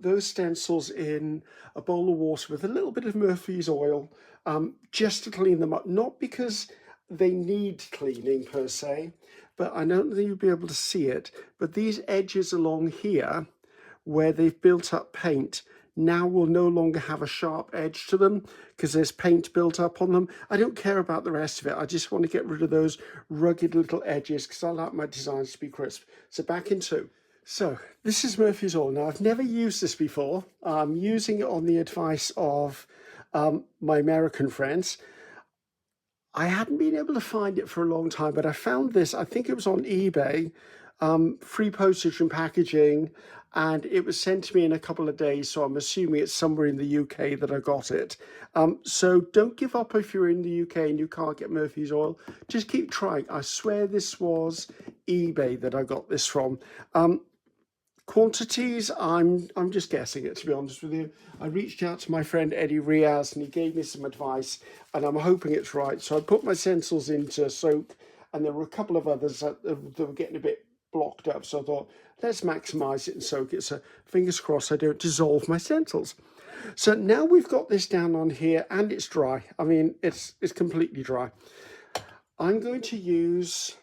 [SPEAKER 1] those stencils in a bowl of water with a little bit of Murphy's oil, just to clean them up. Not because they need cleaning per se, but I don't think you'll be able to see it. But these edges along here, where they've built up paint, now will no longer have a sharp edge to them because there's paint built up on them. I don't care about the rest of it. I just want to get rid of those rugged little edges because I like my designs to be crisp. So back in 2. So this is Murphy's oil. Now I've never used this before. I'm using it on the advice of my American friends. I hadn't been able to find it for a long time, but I found this, I think it was on eBay, free postage and packaging, and it was sent to me in a couple of days, so I'm assuming it's somewhere in the UK that I got it. So don't give up if you're in the UK and you can't get Murphy's oil. Just keep trying. I swear this was eBay that I got this from. Quantities, I'm just guessing it, to be honest with you. I reached out to my friend Eddie Riaz and he gave me some advice and I'm hoping it's right. So I put my stencils into soak and there were a couple of others that were getting a bit blocked up. So I thought, let's maximize it and soak it. So fingers crossed I don't dissolve my stencils. So now we've got this down on here and it's dry. I mean, it's completely dry. I'm going to use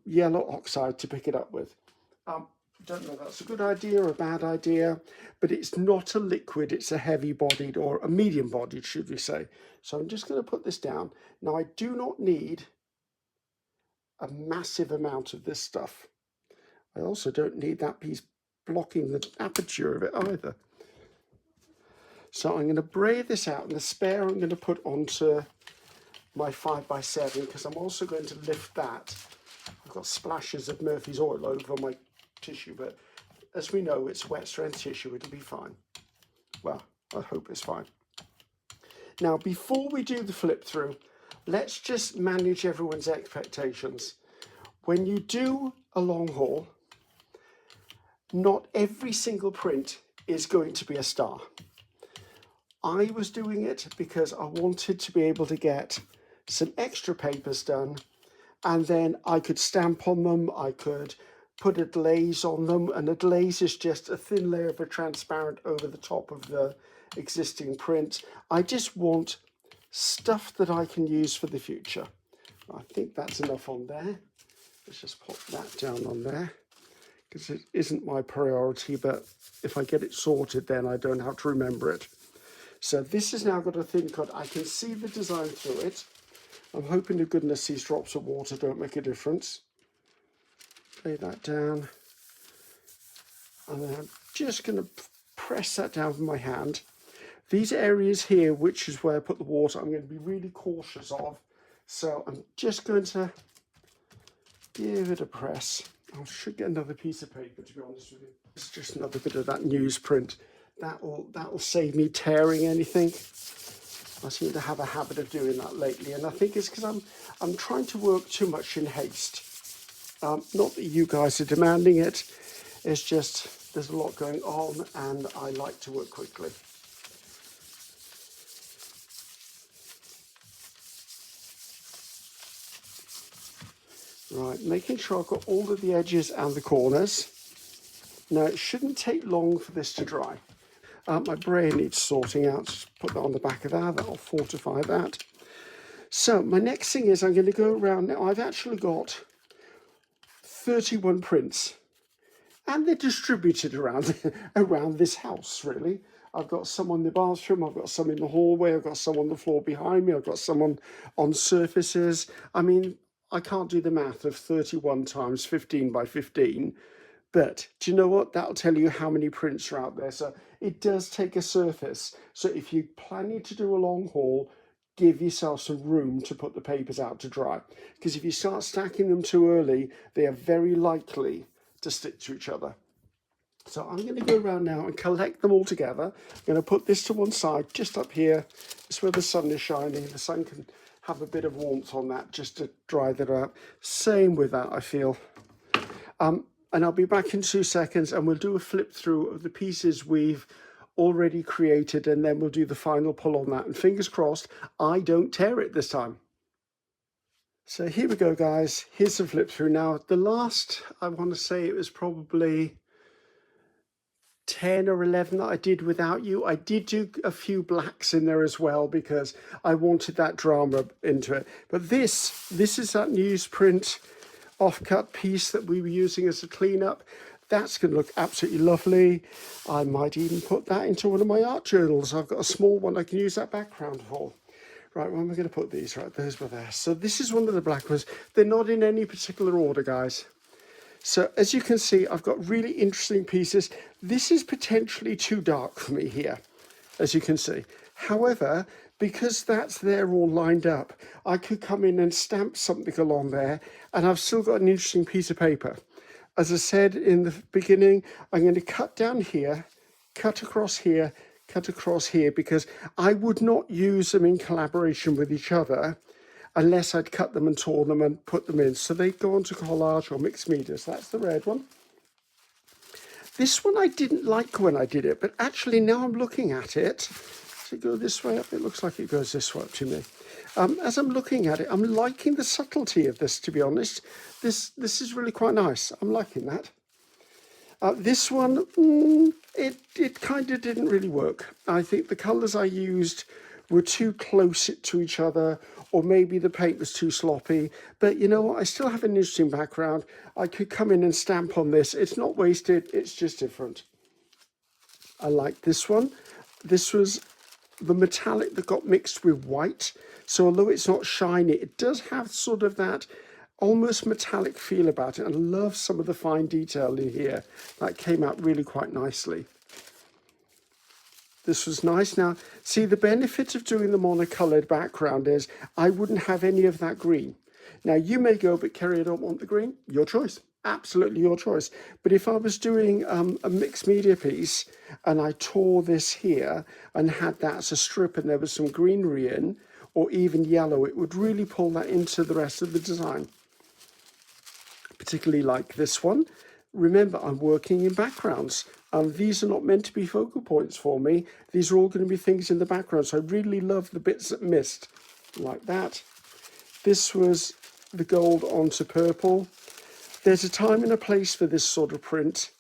[SPEAKER 1] yellow oxide to pick it up with. Don't know if that's a good idea or a bad idea, but it's not a liquid, it's a heavy bodied or a medium bodied, should we say. So I'm just going to put this down. Now I do not need a massive amount of this stuff. I also don't need that piece blocking the aperture of it either. So I'm going to braid this out, and the spare I'm going to put onto my 5x7 because I'm also going to lift that. I've got splashes of Murphy's oil over my tissue, but as we know, it's wet strand tissue, it'll be fine. Well, I hope it's fine. Now, before we do the flip through, let's just manage everyone's expectations. When you do a long haul, not every single print is going to be a star. I was doing it because I wanted to be able to get some extra papers done, and then I could stamp on them, I could put a glaze on them, and a glaze is just a thin layer of a transparent over the top of the existing print. I just want stuff that I can use for the future. I think that's enough on there. Let's just pop that down on there because it isn't my priority, but if I get it sorted, then I don't have to remember it. So this has now got a thin cut. I can see the design through it. I'm hoping to goodness these drops of water don't make a difference. Lay that down, and then I'm just going to press that down with my hand. These areas here, which is where I put the water, I'm going to be really cautious of. So I'm just going to give it a press. I should get another piece of paper, to be honest with you. It's just another bit of that newsprint. That'll save me tearing anything. I seem to have a habit of doing that lately, and I think it's because I'm trying to work too much in haste. Not that you guys are demanding it. It's just there's a lot going on, and I like to work quickly. Right, making sure I've got all of the edges and the corners. Now, it shouldn't take long for this to dry. My brain needs sorting out. Just put that on the back of that. That'll fortify that. So my next thing is I'm going to go around. Now, I've actually got 31 prints, and they're distributed around, around this house, really. I've got some on the bathroom, I've got some in the hallway, I've got some on the floor behind me, I've got some on surfaces. I mean, I can't do the math of 31 times 15 by 15, but do you know what? That'll tell you how many prints are out there. So it does take a surface. So if you're planning to do a long haul, give yourself some room to put the papers out to dry. Because if you start stacking them too early, they are very likely to stick to each other. So I'm going to go around now and collect them all together. I'm going to put this to one side, just up here. It's where the sun is shining. The sun can have a bit of warmth on that just to dry that out. Same with that, I feel. And I'll be back in 2 seconds, and we'll do a flip through of the pieces we've already created, and then we'll do the final pull on that. And fingers crossed, I don't tear it this time. So here we go, guys. Here's the flip through. Now, the last, I want to say it was probably 10 or 11 that I did without you. I did do a few blacks in there as well because I wanted that drama into it. But this is that newsprint offcut piece that we were using as a cleanup. That's going to look absolutely lovely. I might even put that into one of my art journals. I've got a small one I can use that background for. Right, where am I going to put these? Right, those were there. So this is one of the black ones. They're not in any particular order, guys. So as you can see, I've got really interesting pieces. This is potentially too dark for me here, as you can see. However, because that's there all lined up, I could come in and stamp something along there, and I've still got an interesting piece of paper. As I said in the beginning, I'm going to cut down here, cut across here, because I would not use them in collaboration with each other unless I'd cut them and torn them and put them in. So they go on to collage or mixed media. So that's the red one. This one I didn't like when I did it, but actually now I'm looking at it. Does it go this way up? It looks like it goes this way up to me. As I'm looking at it, I'm liking the subtlety of this, to be honest. This is really quite nice. I'm liking that. This one, it kind of didn't really work. I think the colours I used were too close to each other, or maybe the paint was too sloppy. But you know what? I still have an interesting background. I could come in and stamp on this. It's not wasted. It's just different. I like this one. This was the metallic that got mixed with white. So although it's not shiny, it does have sort of that almost metallic feel about it. I love some of the fine detail in here. That came out really quite nicely. This was nice. Now, see, the benefit of doing them on a coloured background is I wouldn't have any of that green. Now, you may go, but Ceri, I don't want the green. Your choice. Absolutely your choice. But if I was doing a mixed media piece and I tore this here and had that as a strip and there was some greenery in, or even yellow, it would really pull that into the rest of the design. Particularly like this one. Remember, I'm working in backgrounds. These are not meant to be focal points for me. These are all going to be things in the background. So I really love the bits that missed, like that. This was the gold onto purple. There's a time and a place for this sort of print,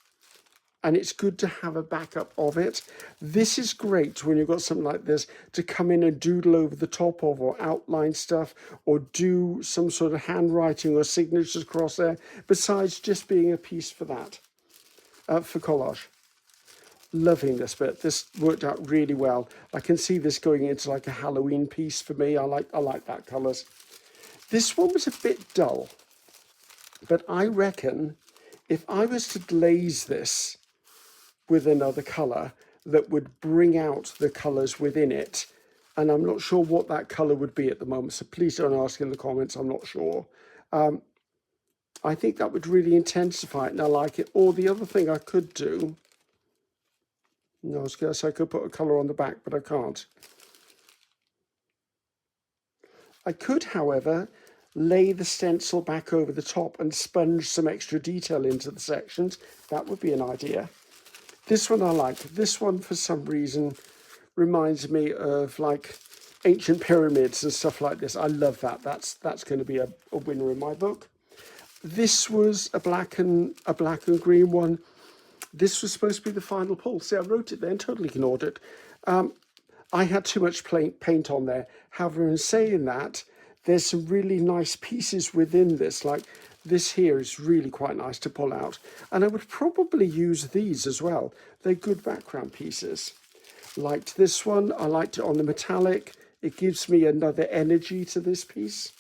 [SPEAKER 1] and it's good to have a backup of it. This is great when you've got something like this to come in and doodle over the top of, or outline stuff, or do some sort of handwriting or signatures across there, besides just being a piece for that, for collage. Loving this bit. This worked out really well. I can see this going into like a Halloween piece for me. I like that colours. This one was a bit dull, but I reckon if I was to glaze this with another colour, that would bring out the colours within it. And I'm not sure what that colour would be at the moment, so please don't ask in the comments, I'm not sure. I think that would really intensify it, and I like it. Or the other thing I could do, no, I guess I could put a colour on the back, but I can't. I could, however, lay the stencil back over the top and sponge some extra detail into the sections. That would be an idea. This one I like. This one, for some reason, reminds me of like ancient pyramids and stuff like this. I love that. That's going to be a winner in my book. This was a black and green one. This was supposed to be the final pull. See, I wrote it there and totally ignored it. I had too much paint on there. However, in saying that, there's some really nice pieces within this. Like this here is really quite nice to pull out. And I would probably use these as well. They're good background pieces. Liked this one. I liked it on the metallic. It gives me another energy to this piece.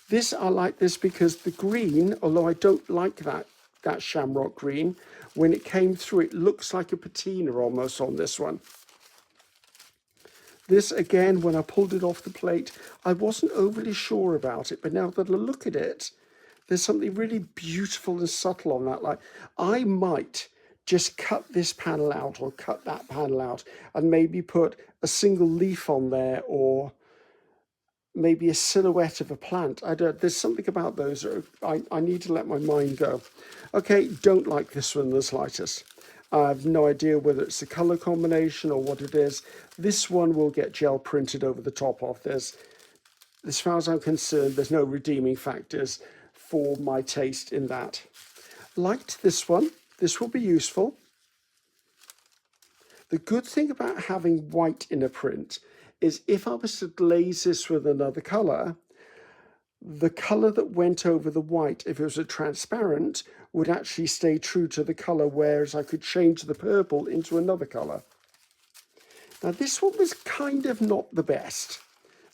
[SPEAKER 1] This, I like this because the green, although I don't like that shamrock green, when it came through, it looks like a patina almost on this one. This, again, when I pulled it off the plate, I wasn't overly sure about it, but now that I look at it, there's something really beautiful and subtle on that. Like, I might just cut this panel out or cut that panel out and maybe put a single leaf on there or maybe a silhouette of a plant. There's something about those that I need to let my mind go. Okay, don't like this one the slightest. I have no idea whether it's the colour combination or what it is. This one will get gel printed over the top of this. As far as I'm concerned, there's no redeeming factors for my taste in that. Liked this one. This will be useful. The good thing about having white in a print is if I was to glaze this with another colour, the colour that went over the white, if it was a transparent, would actually stay true to the colour, whereas I could change the purple into another colour. Now this one was kind of not the best.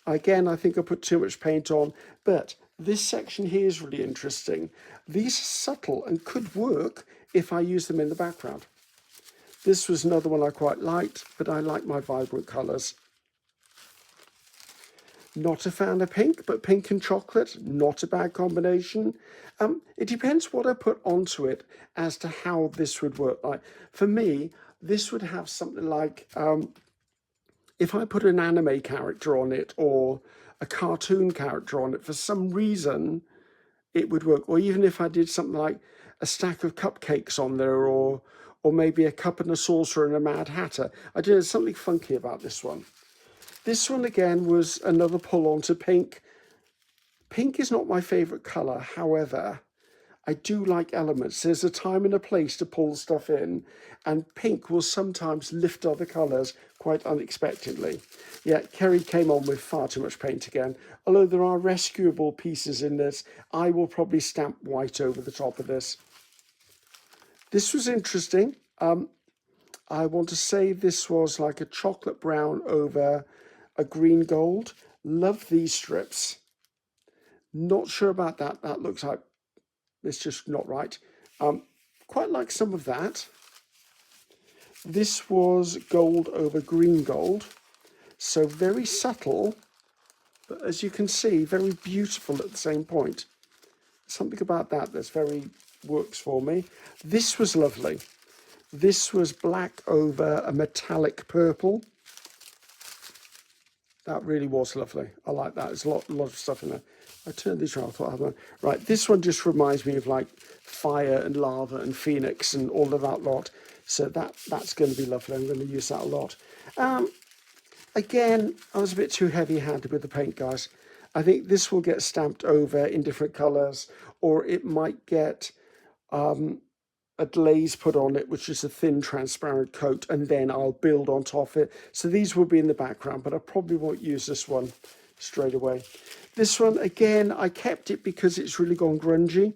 [SPEAKER 1] Again, I think I put too much paint on, but this section here is really interesting. These are subtle and could work if I use them in the background. This was another one I quite liked, but I like my vibrant colours. Not a fan of pink, but pink and chocolate, not a bad combination. It depends what I put onto it as to how this would work. Like for me, this would have something like, if I put an anime character on it or a cartoon character on it, for some reason, it would work. Or even if I did something like a stack of cupcakes on there or maybe a cup and a saucer and a Mad Hatter. I did something funky about this one. This one, again, was another pull on to pink. Pink is not my favourite colour. However, I do like elements. There's a time and a place to pull stuff in, and pink will sometimes lift other colours quite unexpectedly. Yeah, Ceri came on with far too much paint again. Although there are rescuable pieces in this, I will probably stamp white over the top of this. This was interesting. I want to say this was like a chocolate brown over a green gold. Love these strips. Not sure about that. That looks like it's just not right. Quite like some of that. This was gold over green gold. So very subtle, but as you can see, very beautiful at the same point. Something about that that's very works for me. This was lovely. This was black over a metallic purple. That really was lovely. I like that. There's a lot of stuff in there. I turned these around. I thought, right, this one just reminds me of like fire and lava and phoenix and all of that lot. So that's going to be lovely. I'm going to use that a lot. Again, I was a bit too heavy-handed with the paint, guys. I think this will get stamped over in different colours, or it might get a glaze put on it, which is a thin transparent coat, and then I'll build on top of it. So these will be in the background, but I probably won't use this one straight away. This one, again, I kept it because it's really gone grungy.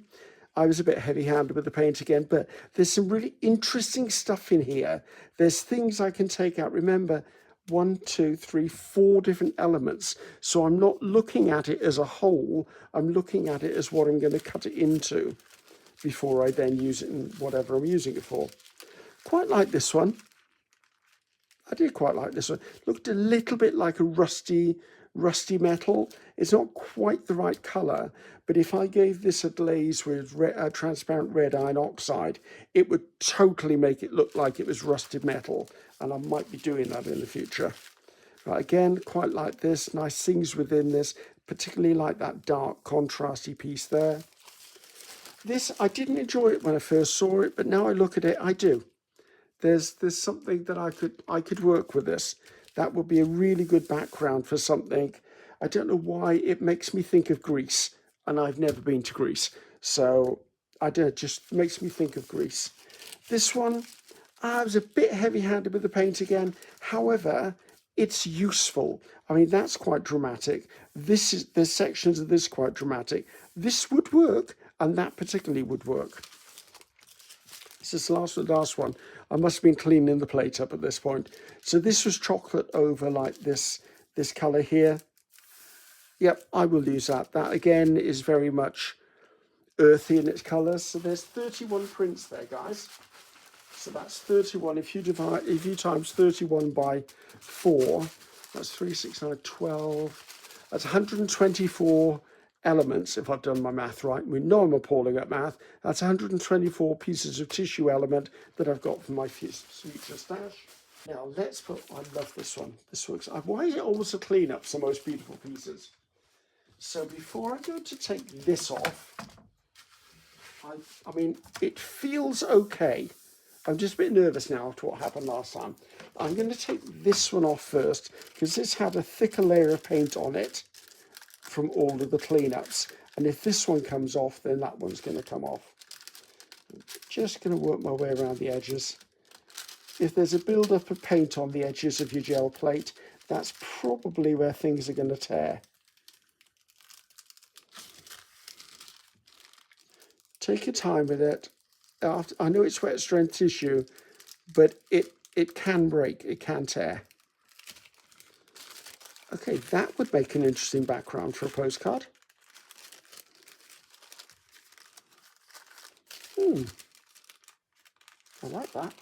[SPEAKER 1] I was a bit heavy-handed with the paint again, but there's some really interesting stuff in here. There's things I can take out. Remember, 1, 2, 3, 4 different elements. So I'm not looking at it as a whole. I'm looking at it as what I'm going to cut it into before I then use it in whatever I'm using it for. Quite like this one. I did quite like this one. Looked a little bit like a rusty metal. It's not quite the right colour, but if I gave this a glaze with transparent red iron oxide, it would totally make it look like it was rusted metal, and I might be doing that in the future. Right, again, quite like this. Nice things within this, particularly like that dark contrasty piece there. This, I didn't enjoy it when I first saw it, but now I look at it, I do. There's something that I could work with this. That would be a really good background for something. I don't know why it makes me think of Greece, and I've never been to Greece, so I don't know, it just makes me think of Greece. This one, I was a bit heavy-handed with the paint again. However, it's useful. I mean, that's quite dramatic. There's sections of this quite dramatic. This would work, and that particularly would work. This is the last one. I must have been cleaning the plate up at this point. So this was chocolate over like this colour here. Yep, I will use that. That again is very much earthy in its colours. So there's 31 prints there, guys. So that's 31. If you times 31 by 4, that's 3, 6, 9, 12. That's 124 elements, if I've done my math right. We know I'm appalling at math. That's 124 pieces of tissue element that I've got from my sweeter stash. Now let's put, I love this one. This works. Why is it always a clean-up? Some most beautiful pieces. So before I go to take this off, I mean, it feels okay. I'm just a bit nervous now after what happened last time. I'm going to take this one off first because this had a thicker layer of paint on it from all of the cleanups. And if this one comes off, then that one's going to come off. I'm just going to work my way around the edges. If there's a build-up of paint on the edges of your gel plate, that's probably where things are going to tear. Take your time with it. I know it's wet strength tissue, but it can break, it can tear. Okay, that would make an interesting background for a postcard. I like that.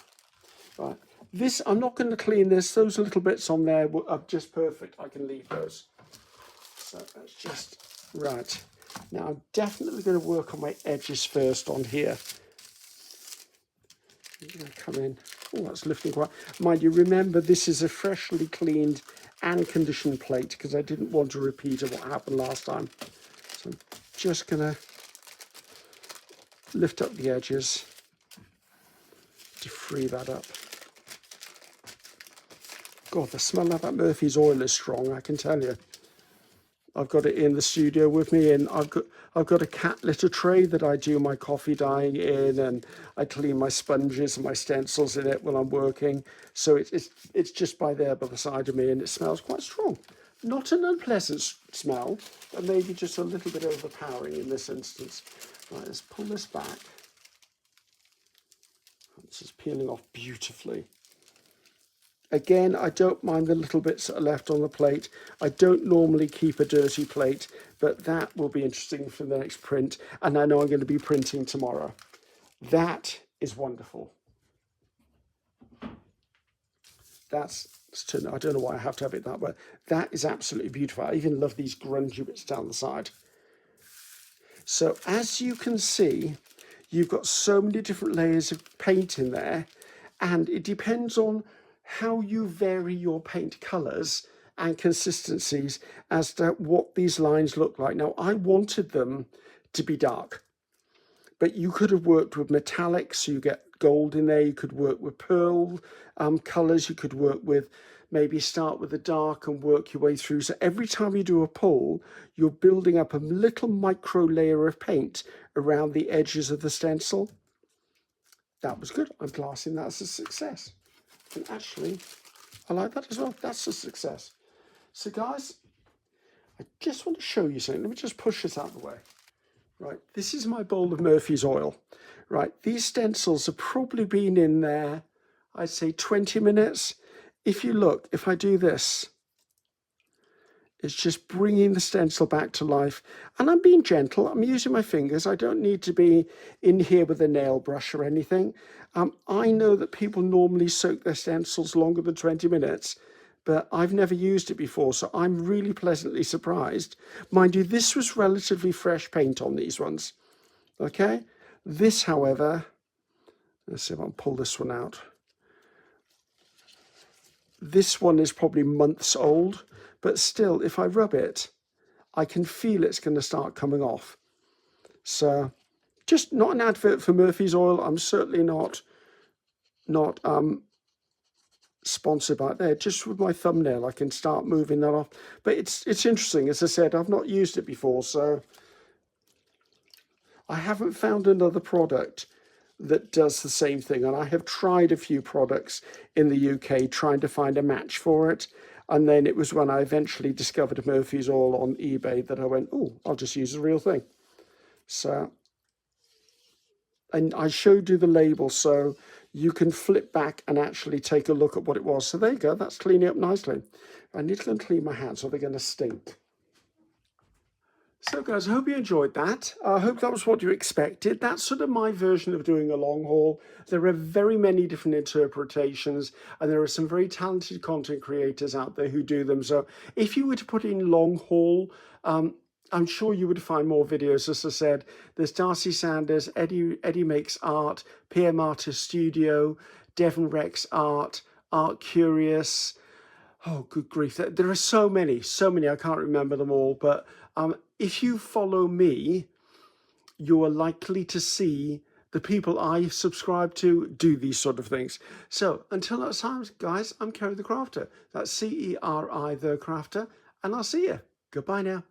[SPEAKER 1] Right, this, I'm not going to clean this. Those little bits on there are just perfect. I can leave those. So that's just, right. Now I'm definitely going to work on my edges first on here. I'm going to come in. Oh, that's lifting quite. Mind you, remember this is a freshly cleaned and conditioned plate because I didn't want to repeat of what happened last time. So I'm just going to lift up the edges to free that up. God, the smell of that Murphy's oil is strong, I can tell you. I've got it in the studio with me, and I've got a cat litter tray that I do my coffee dyeing in, and I clean my sponges and my stencils in it when I'm working. So it's just by there by the side of me, and it smells quite strong. Not an unpleasant smell, but maybe just a little bit overpowering in this instance. Right, let's pull this back. This is peeling off beautifully. Again, I don't mind the little bits that are left on the plate. I don't normally keep a dirty plate, but that will be interesting for the next print. And I know I'm going to be printing tomorrow. That is wonderful. That's, I don't know why I have to have it that way. That is absolutely beautiful. I even love these grungy bits down the side. So as you can see, you've got so many different layers of paint in there, and it depends on how you vary your paint colours and consistencies as to what these lines look like. Now, I wanted them to be dark, but you could have worked with metallics, so you get gold in there. You could work with pearl colours. You could work with, maybe start with the dark and work your way through. So every time you do a pull, you're building up a little micro layer of paint around the edges of the stencil. That was good. I'm classing that as a success. And actually, I like that as well. That's a success. So guys, I just want to show you something. Let me just push this out of the way. Right, this is my bowl of Murphy's oil. Right, these stencils have probably been in there, I'd say 20 minutes. If you look, if I do this, It's just bringing the stencil back to life. And I'm being gentle. I'm using my fingers. I don't need to be in here with a nail brush or anything. I know that people normally soak their stencils longer than 20 minutes, but I've never used it before, so I'm really pleasantly surprised. Mind you, this was relatively fresh paint on these ones. Okay? This, however, let's see if I can pull this one out. This one is probably months old, but still, if I rub it, I can feel it's going to start coming off. So, just not an advert for Murphy's Oil. I'm certainly not sponsored by it. There, just with my thumbnail, I can start moving that off. But it's interesting. As I said, I've not used it before, so I haven't found another product that does the same thing. And I have tried a few products in the UK trying to find a match for it. And then it was when I eventually discovered Murphy's Oil on eBay that I went, oh, I'll just use the real thing. So, and I showed you the label, so you can flip back and actually take a look at what it was. So there you go, that's cleaning up nicely. I need to go and clean my hands or they're going to stink. So guys, I hope you enjoyed that. I hope that was what you expected. That's sort of my version of doing a long haul. There are very many different interpretations, and there are some very talented content creators out there who do them. So if you were to put in long haul, I'm sure you would find more videos. As I said, there's Darcy Sanders, Eddie Makes Art, PM Artist Studio, Devon Rex Art, Art Curious. Oh, good grief. There are so many, I can't remember them all. But if you follow me, you are likely to see the people I subscribe to do these sort of things. So until that time, guys, I'm Ceri the Crafter. That's Ceri the Crafter, and I'll see you. Goodbye now.